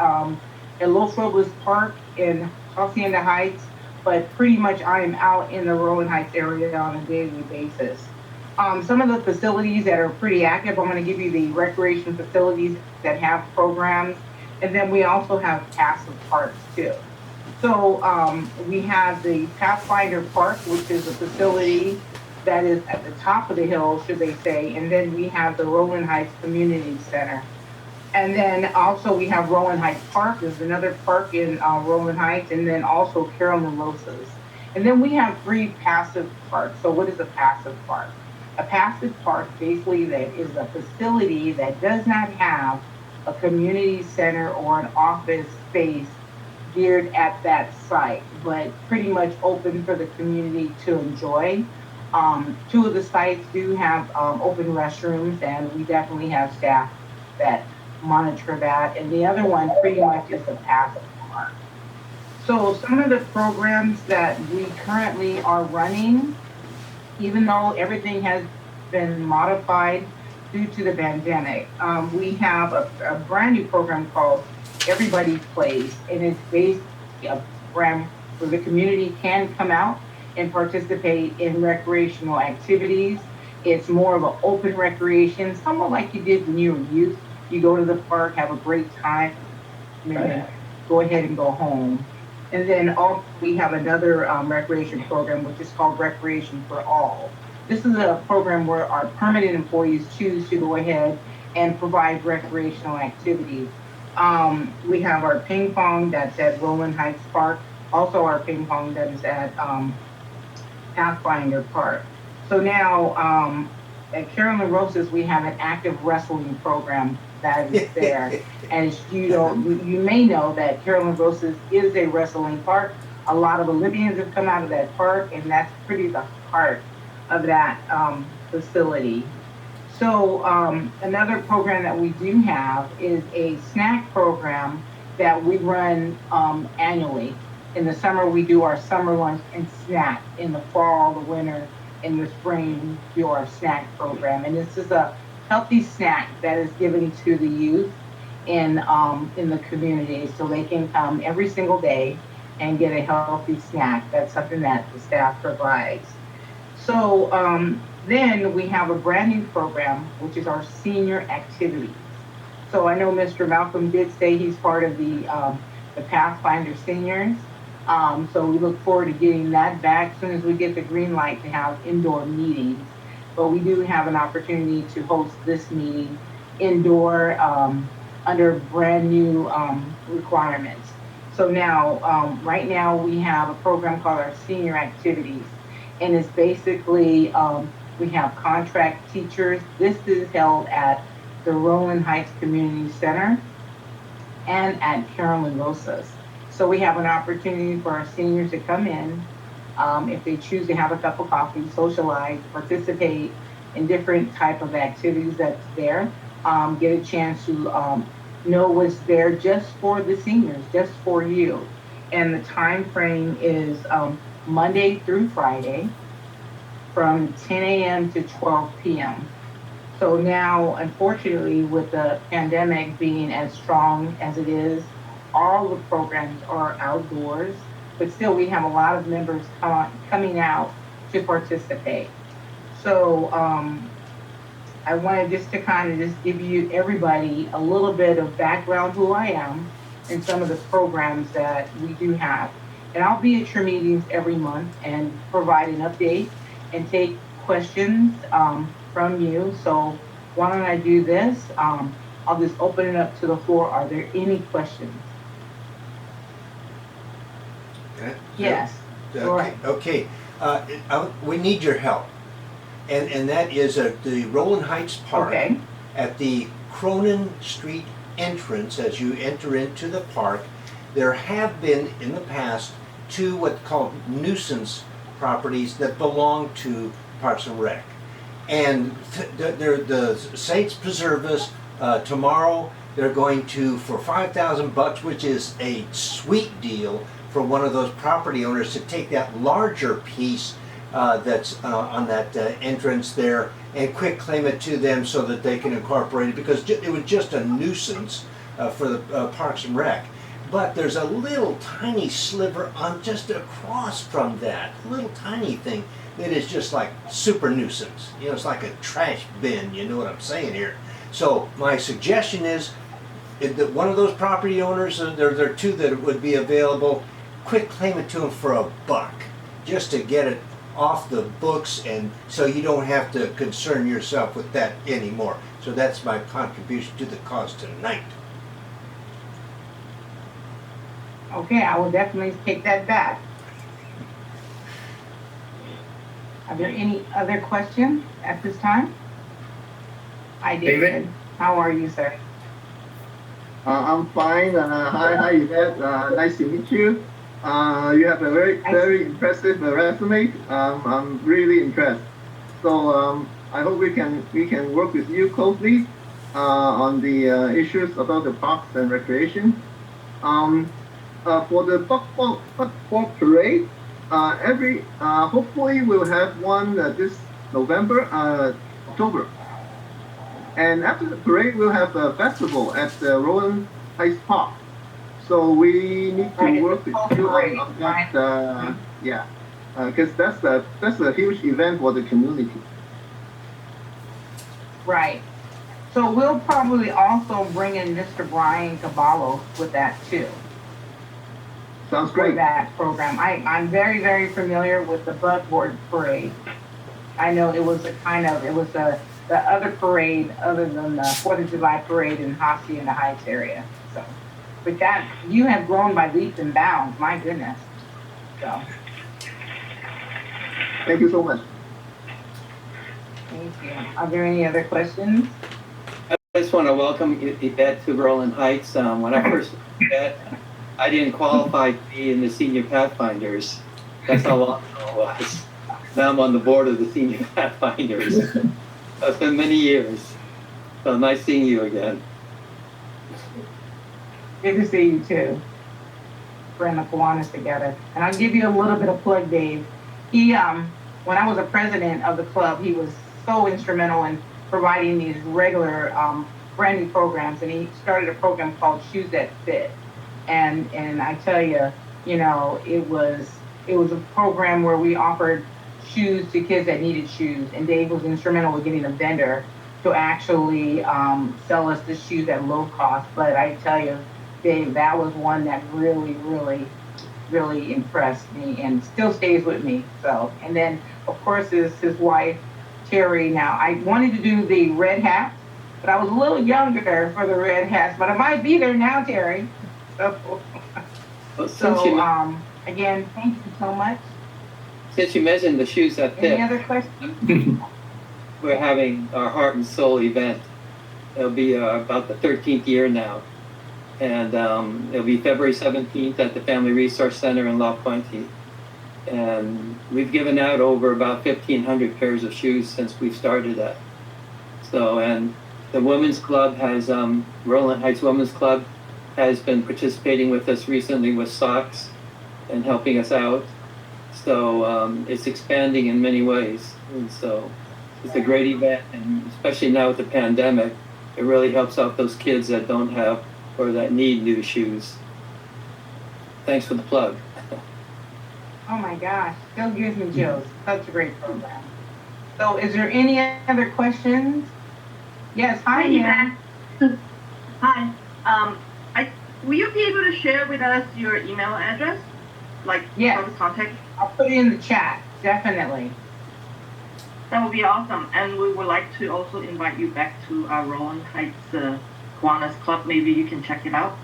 Los Robles Park in Hacienda Heights, but pretty much I am out in the Rowland Heights area on a daily basis. Some of the facilities that are pretty active, I'm going to give you the recreation facilities that have programs, and then we also have passive parks too. So we have the Pathfinder Park, which is a facility that is at the top of the hill, should they say, and then we have the Rowland Heights Community Center. And then also we have Rowland Heights Park, there's another park in Rowland Heights, and then also Carolyn Rosas. And then we have 3 passive parks. So what is a passive park? A passive park basically that is a facility that does not have a community center or an office space geared at that site, but pretty much open for the community to enjoy. 2 of the sites do have open restrooms, and we definitely have staff that monitor that. And the other one pretty much is a passive park. So some of the programs that we currently are running, even though everything has been modified due to the pandemic, we have a brand new program called Everybody Plays, and it's based a program where the community can come out and participate in recreational activities. It's more of an open recreation, somewhat like you did when you were youth. You go to the park, have a great time, and then go ahead and go home. And then we have another recreation program, which is called Recreation for All. This is a program where our permanent employees choose to go ahead and provide recreational activities. We have our ping pong that's at Rowland Heights Park, also our ping pong that is at Pathfinder Park. So now at Carolyn Rosas, we have an active wrestling program that is there. As you may know that Carolyn Rosas is a wrestling park. A lot of Olympians have come out of that park, and that's pretty the heart of that facility. So another program that we do have is a snack program that we run annually. In the summer, we do our summer lunch and snack. In the fall, the winter, in the spring, we do our snack program. And this is a healthy snack that is given to the youth in the community, so they can come every single day and get a healthy snack. That's something that the staff provides. So then we have a brand new program, which is our senior activities. So I know Mr. Malcolm did say he's part of the Pathfinder Seniors. So we look forward to getting that back as soon as we get the green light to have indoor meetings. But we do have an opportunity to host this meeting indoor under brand new requirements. So now, right now we have a program called our Senior Activities. And it's basically, we have contract teachers. This is held at the Rowland Heights Community Center and at Carolyn Rosas. So we have an opportunity for our seniors to come in, if they choose to have a cup of coffee, socialize, participate in different type of activities that's there, get a chance to know what's there just for the seniors, just for you. And the time frame is Monday through Friday from 10 a.m. to 12 p.m. So now, unfortunately, with the pandemic being as strong as it is, all the programs are outdoors, but still we have a lot of members coming out to participate. So I wanted just to kind of just give you everybody a little bit of background who I am and some of the programs that we do have. And I'll be at your meetings every month and provide an update and take questions from you. So why don't I do this? I'll just open it up to the floor. Are there any questions? Yes. Okay. We need your help. And that is at the Rowland Heights Park, at the Cronin Street entrance. As you enter into the park, there have been in the past 2 what's called nuisance properties that belong to Parks and Rec. And the Saints preserve us. Tomorrow they're going to, for $5,000, which is a sweet deal for one of those property owners, to take that larger piece that's on that entrance there and quick claim it to them so that they can incorporate it, because it was just a nuisance for the Parks and Rec. But there's a little tiny sliver on just across from that, little tiny thing that is just like super nuisance. You know, it's like a trash bin, you know what I'm saying here. So my suggestion is that one of those property owners, there are two that would be available, quick claim it to them for $1, just to get it off the books, and so you don't have to concern yourself with that anymore. So that's my contribution to the cause tonight. Okay, I will definitely take that back. Are there any other questions at this time? Hi, David. How are you, sir? I'm fine. Hi, Yvette. Nice to meet you. You have a very impressive resume. I'm really impressed. So I hope we can work with you closely on the issues about the parks and recreation. For the Buckboard parade, hopefully we'll have one this November, October. And after the parade, we'll have a festival at the Rowland Heights Park. So we need to work with you on that, because that's a huge event for the community. Right. So we'll probably also bring in Mr. Brian Caballo with that too. Sounds great. For that program. I'm very, very familiar with the Buckboard parade. I know it was the other parade other than the 4th of July parade in Hacienda Heights area. So, but that, you have grown by leaps and bounds, my goodness. So. Thank you so much. Thank you. Are there any other questions? I just want to welcome Yvette to Rowland Heights. When I first met Yvette, I didn't qualify to be in the Senior Pathfinders. That's how long ago it was. Now I'm on the board of the Senior Pathfinders. It's been many years. So nice seeing you again. Good to see you too. We're in the Kiwanis together. And I'll give you a little bit of plug, Dave. He, when I was a president of the club, he was so instrumental in providing these regular brand new programs. And he started a program called Shoes That Fit. And I tell you, you know, it was a program where we offered shoes to kids that needed shoes, and Dave was instrumental in getting a vendor to actually sell us the shoes at low cost. But I tell you, Dave, that was one that really, really, really impressed me and still stays with me. So, and then of course is his wife, Teri. Now I wanted to do the red hat, but I was a little younger for the red hats, but I might be there now, Teri. So, again, thank you so much. Since you mentioned the Shoes That Fit, any other questions? We're having our Heart and Soul event. It'll be about the 13th year now. And it'll be February 17th at the Family Resource Center in La Puente. And we've given out over about 1,500 pairs of shoes since we started that. So, and the Women's Club has, Rowland Heights Women's Club has been participating with us recently with socks and helping us out. So it's expanding in many ways. And so it's a great event, and especially now with the pandemic, it really helps out those kids that don't have or that need new shoes. Thanks for the plug. Oh my gosh, still gives me chills. Such a great program. So is there any other questions? Yes, hi, Yvette. Hi. Will you be able to share with us your email address? Like, yeah, contact? I'll put it in the chat, definitely. That would be awesome. And we would like to also invite you back to our Rowland Heights Kiwanis Club. Maybe you can check it out.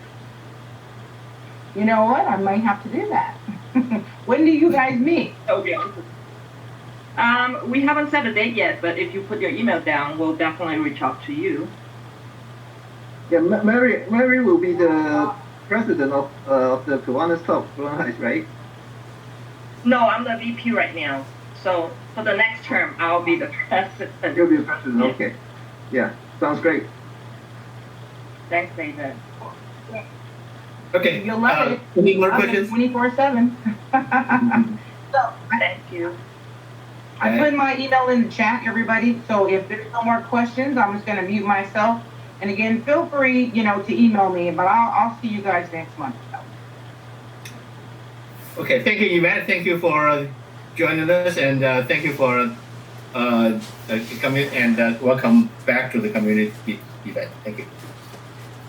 You know what? I might have to do that. When do you guys meet? Okay. We haven't set a date yet, but if you put your email down, we'll definitely reach out to you. Yeah, Mary will be the president of the Kiwanis Club, Rowland Heights, right? No, I'm the VP right now. So for the next term, I'll be the president. You'll be the president, okay. Yeah, sounds great. Thanks, David. Okay. You'll love it. Any more questions? 24/7. So, thank you. I put my email in the chat, everybody. So if there's no more questions, I'm just going to mute myself. And again, feel free, to email me, but I'll see you guys next month. Okay, thank you, Yvette. Thank you for joining us, and thank you for coming and welcome back to the community, Yvette. Thank you.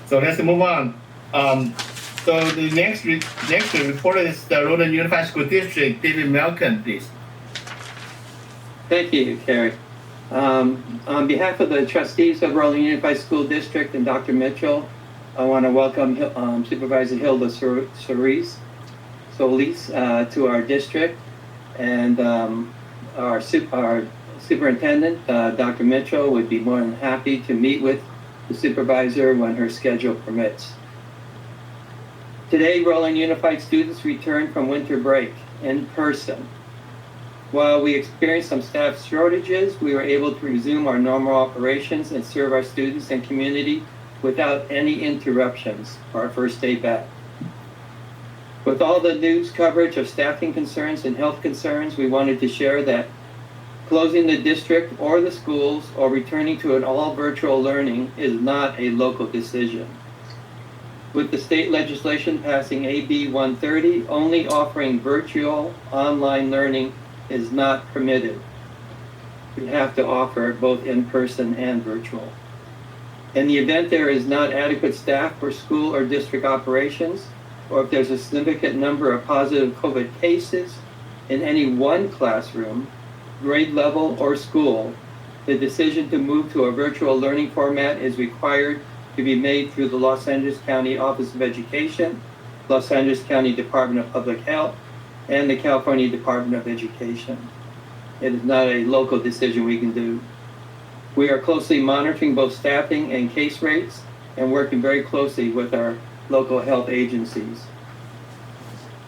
So let's move on. So the next reporter is the Rowland Unified School District, David Malkin, please. Thank you, Cary. On behalf of the trustees of Rowland Unified School District and Dr. Mitchell, I want to welcome Supervisor Hilda Solis to our district, and our superintendent, Dr. Mitchell, would be more than happy to meet with the supervisor when her schedule permits. Today, Rowland Unified students return from winter break in person. While we experienced some staff shortages, we were able to resume our normal operations and serve our students and community without any interruptions for our first day back. With all the news coverage of staffing concerns and health concerns, we wanted to share that closing the district or the schools or returning to an all virtual learning is not a local decision. With the state legislation passing AB 130, only offering virtual online learning is not permitted. We have to offer both in-person and virtual. In the event there is not adequate staff for school or district operations, or if there's a significant number of positive COVID cases in any one classroom, grade level, or school, the decision to move to a virtual learning format is required to be made through the Los Angeles County Office of Education, Los Angeles County Department of Public Health, and the California Department of Education. It is not a local decision we can do. We are closely monitoring both staffing and case rates and working very closely with our local health agencies.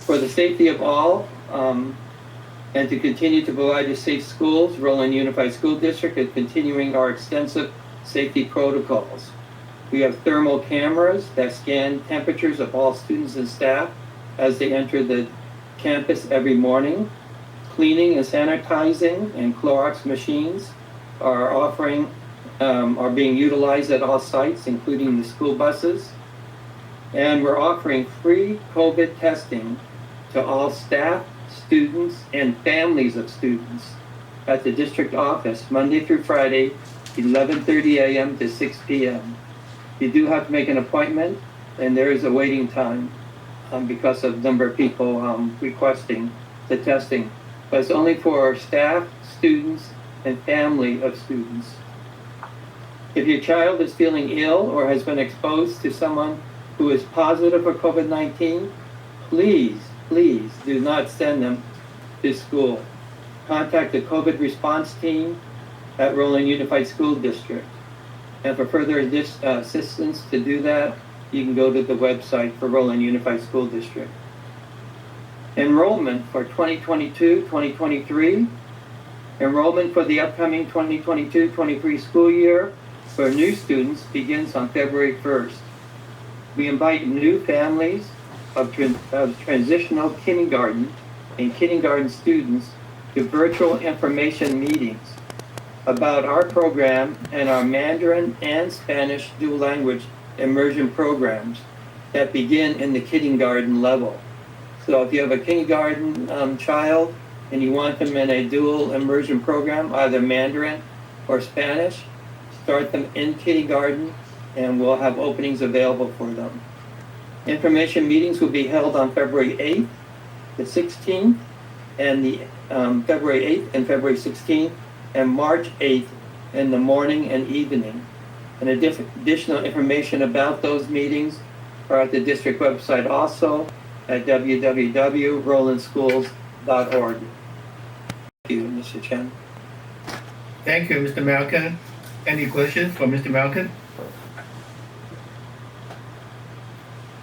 For the safety of all, and to continue to provide a safe schools, Rowland Unified School District is continuing our extensive safety protocols. We have thermal cameras that scan temperatures of all students and staff as they enter the campus every morning. Cleaning and sanitizing and Clorox machines are being utilized at all sites, including the school buses. And we're offering free COVID testing to all staff, students, and families of students at the district office Monday through Friday, 11:30 a.m. to 6 p.m. You do have to make an appointment, and there is a waiting time because of the number of people requesting the testing. But it's only for staff, students, and family of students. If your child is feeling ill or has been exposed to someone who is positive for COVID-19, please do not send them to school. Contact the COVID response team at Rowland Unified School District. And for further assistance to do that, you can go to the website for Rowland Unified School District. Enrollment for 2022-2023. Enrollment for the upcoming 2022-23 school year for new students begins on February 1st. We invite new families of transitional kindergarten and kindergarten students to virtual information meetings about our program and our Mandarin and Spanish dual language immersion programs that begin in the kindergarten level. So if you have a kindergarten child and you want them in a dual immersion program, either Mandarin or Spanish, start them in kindergarten and we'll have openings available for them. Information meetings will be held on February 8th, the 16th, and the February 8th and February 16th, and March 8th in the morning and evening. And additional information about those meetings are at the district website also at www.rowlandschools.org. Thank you, Mr. Chen. Thank you, Mr. Malkin. Any questions for Mr. Malkin?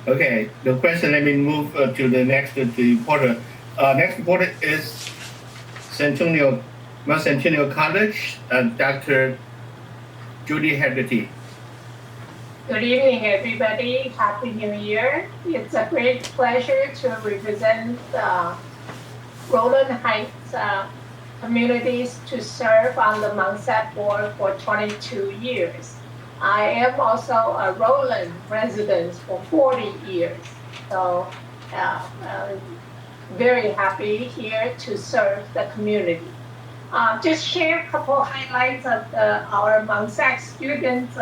Okay, the question, let me move to the next reporter. Next reporter is Mount Centennial College, Dr. Judy Haggerty. Good evening, everybody. Happy New Year. It's a great pleasure to represent Rowland Heights communities to serve on the MONSET board for 22 years. I am also a Rowland resident for 40 years. So very happy here to serve the community. Just share a couple highlights of our Mount Sac students'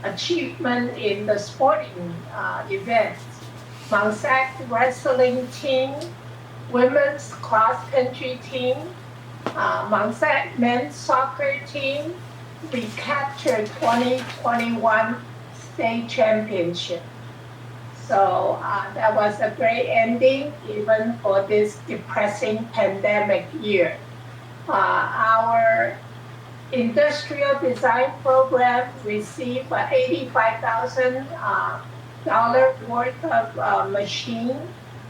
achievement in the sporting events. Mount Sac wrestling team, women's cross-country team, Mount Sac men's soccer team, we captured 2021 state championship. So that was a great ending, even for this depressing pandemic year. Our industrial design program received $85,000 worth of machine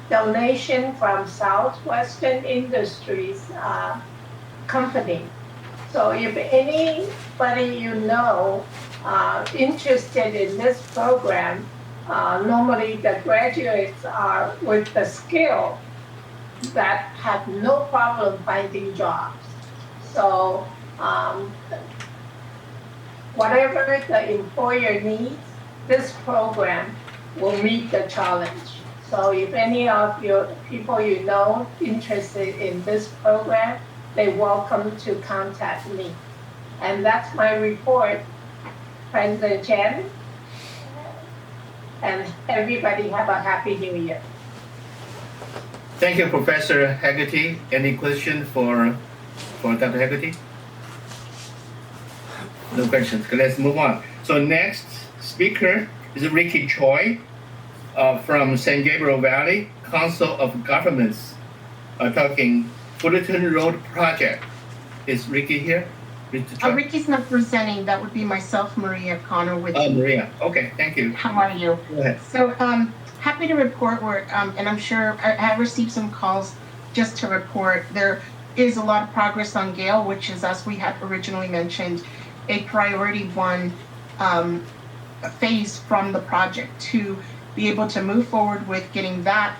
donation from Southwestern Industries company. So if anybody you know interested in this program, normally the graduates are with the skill that have no problem finding jobs. So whatever the employer needs, this program will meet the challenge. So if any of your people you know interested in this program, they're welcome to contact me. And that's my report, President Chen. And everybody have a happy new year. Thank you, Professor Haggerty. Any question for Dr. Haggerty? No questions. Okay, let's move on. So next speaker is Ricky Choi from San Gabriel Valley Council of Governments, talking Fullerton Road project. Is Ricky here? Ricky's not presenting. That would be myself, Maria Cano. With Maria. Okay, thank you. How are you? Go ahead. So happy to report and I'm sure I have received some calls just to report there is a lot of progress on Gale, which is, as we had originally mentioned, a priority one phase from the project to be able to move forward with getting that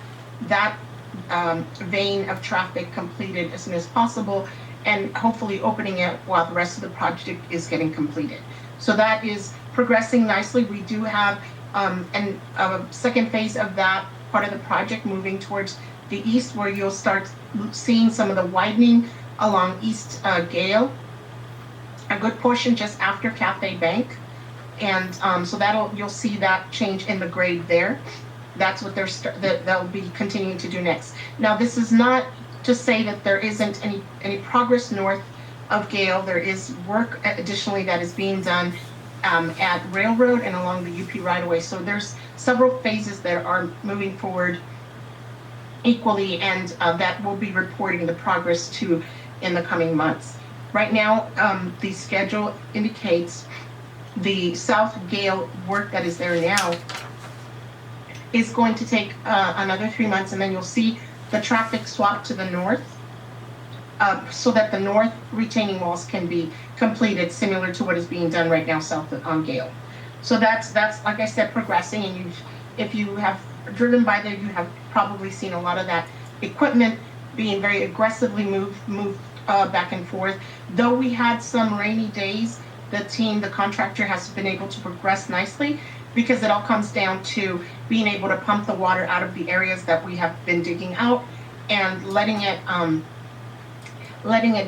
vein of traffic completed as soon as possible, and hopefully opening it while the rest of the project is getting completed. So that is progressing nicely. We do have a second phase of that part of the project moving towards the east, where you'll start seeing some of the widening along East Gale, a good portion just after Cafe Bank. And so you'll see that change in the grade there. That's what they'll be continuing to do next. Now, this is not to say that there isn't any progress north of Gale. There is work additionally that is being done at Railroad and along the UP right-of-way. So there's several phases that are moving forward equally, and that we'll be reporting the progress to in the coming months. Right now, the schedule indicates the South Gale work that is there now is going to take another 3 months, and then you'll see the traffic swap to the north so that the north retaining walls can be completed, similar to what is being done right now south on Gale. So that's like I said, progressing, and if you have driven by there, you have probably seen a lot of that equipment being very aggressively moved back and forth. Though we had some rainy days, the contractor has been able to progress nicely, because it all comes down to being able to pump the water out of the areas that we have been digging out and letting it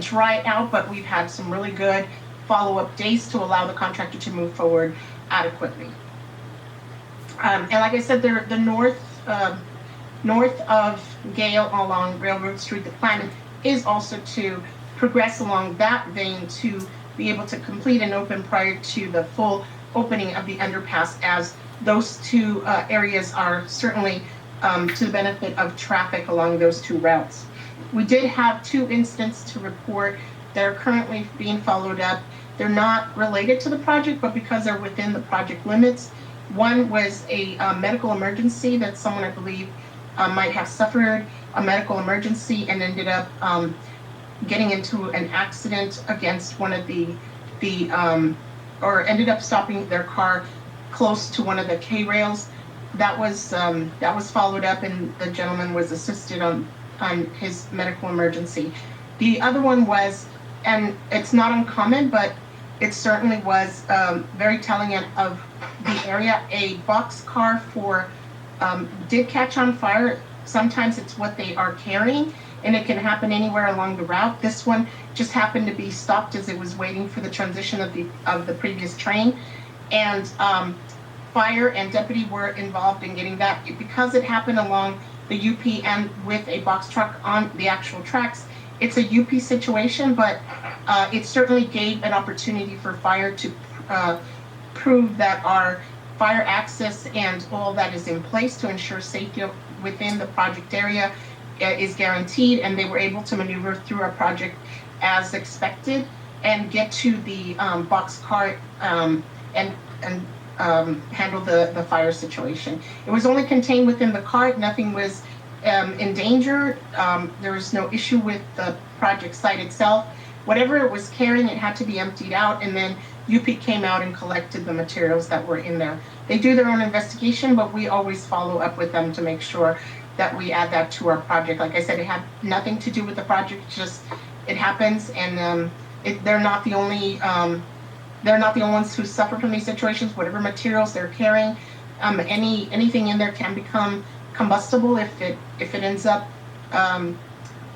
dry out. But we've had some really good follow-up days to allow the contractor to move forward adequately. And like I said, the north of Gale along Railroad Street, the plan is also to progress along that vein to be able to complete and open prior to the full opening of the underpass, as those two areas are certainly to the benefit of traffic along those two routes. We did have 2 incidents to report that are currently being followed up. They're not related to the project, but because they're within the project limits. One was a medical emergency that someone, I believe, might have suffered a medical emergency and ended up getting into an accident against one of or ended up stopping their car close to one of the K-rails. That was followed up, and the gentleman was assisted on his medical emergency. The other one was, and it's not uncommon, but it certainly was very telling of the area. A boxcar for did catch on fire. Sometimes it's what they are carrying, and it can happen anywhere along the route. This one just happened to be stopped as it was waiting for the transition of the previous train, and fire and deputy were involved in getting that. Because it happened along the UP and with a box truck on the actual tracks, it's a UP situation, but it certainly gave an opportunity for fire to prove that our fire access and all that is in place to ensure safety within the project area is guaranteed, and they were able to maneuver through our project as expected and get to the boxcar and handle the fire situation. It was only contained within the cart. Nothing was in danger. There was no issue with the project site itself. Whatever it was carrying, it had to be emptied out, and then UP came out and collected the materials that were in there. They do their own investigation, but we always follow up with them to make sure that we add that to our project. Like I said, it had nothing to do with the project, just it happens, and they're not the only ones who suffer from these situations. Whatever materials they're carrying, anything in there can become combustible if it ends up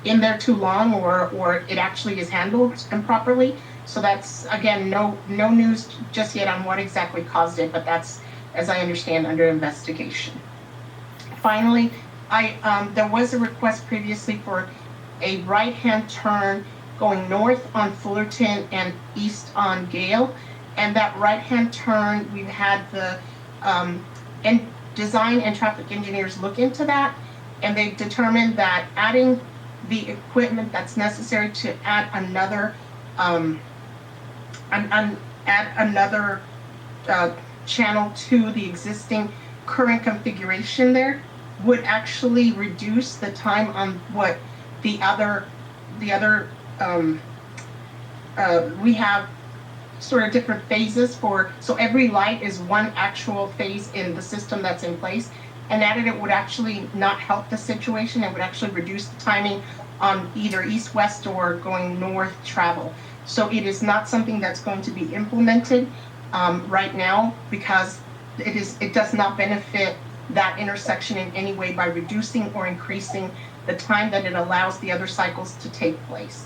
in there too long, or it actually is handled improperly. So that's, again, no news just yet on what exactly caused it, but that's, as I understand, under investigation. Finally, there was a request previously for a right-hand turn going north on Fullerton and east on Gale. And that right-hand turn, we've had the design and traffic engineers look into that, and they've determined that adding the equipment that's necessary to add another channel to the existing current configuration there would actually reduce the time on what the other we have sort of different phases for, so every light is one actual phase in the system that's in place, and added it would actually not help the situation. It would actually reduce the timing on either east-west or going north travel. So it is not something that's going to be implemented right now, because it does not benefit that intersection in any way by reducing or increasing the time that it allows the other cycles to take place.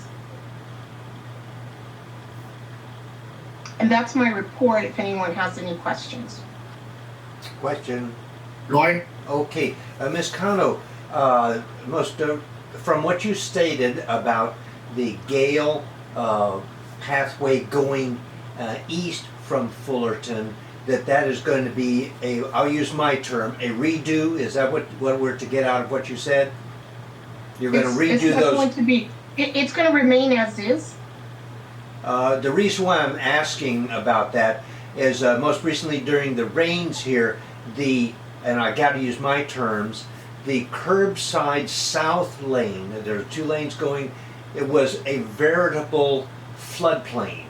And that's my report, if anyone has any questions. Question. Roy? Okay, Ms. Cano, from what you stated about the Gale pathway going east from Fullerton, that is going to be I'll use my term, a redo. Is that what we're to get out of what you said? You're going to redo those? It's going to remain as is. The reason why I'm asking about that is most recently during the rains here, and I got to use my terms, the curbside south lane, there are two lanes going, it was a veritable floodplain,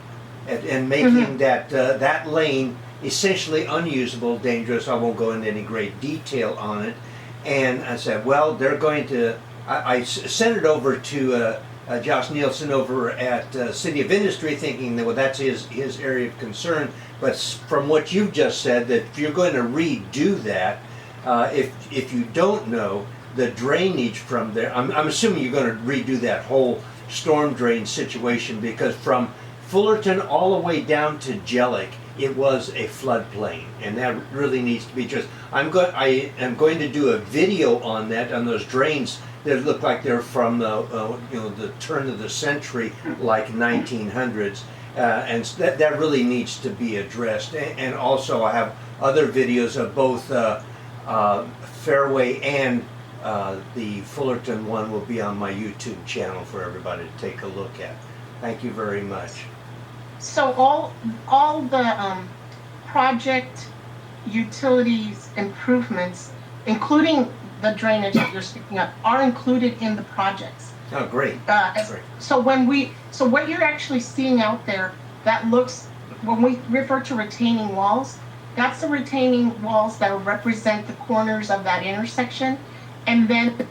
and making that lane essentially unusable, dangerous. I won't go into any great detail on it. And I said, well, they're going to, I sent it over to Josh Nielsen over at City of Industry, thinking that, well, that's his area of concern. But from what you've just said, that if you're going to redo that, if you don't know, the drainage from there, I'm assuming you're going to redo that whole storm drain situation, because from Fullerton all the way down to Jellic, it was a floodplain, and that really needs to be addressed. I am going to do a video on that, on those drains that look like they're from the turn of the century, like 1900s, and that really needs to be addressed. And also, I have other videos of both Fairway and the Fullerton one will be on my YouTube channel for everybody to take a look at. Thank you very much. So all the project utilities improvements, including the drainage that you're speaking of, are included in the projects. Oh, great. Great. So what you're actually seeing out there, that looks, when we refer to retaining walls, that's the retaining walls that represent the corners of that intersection. And then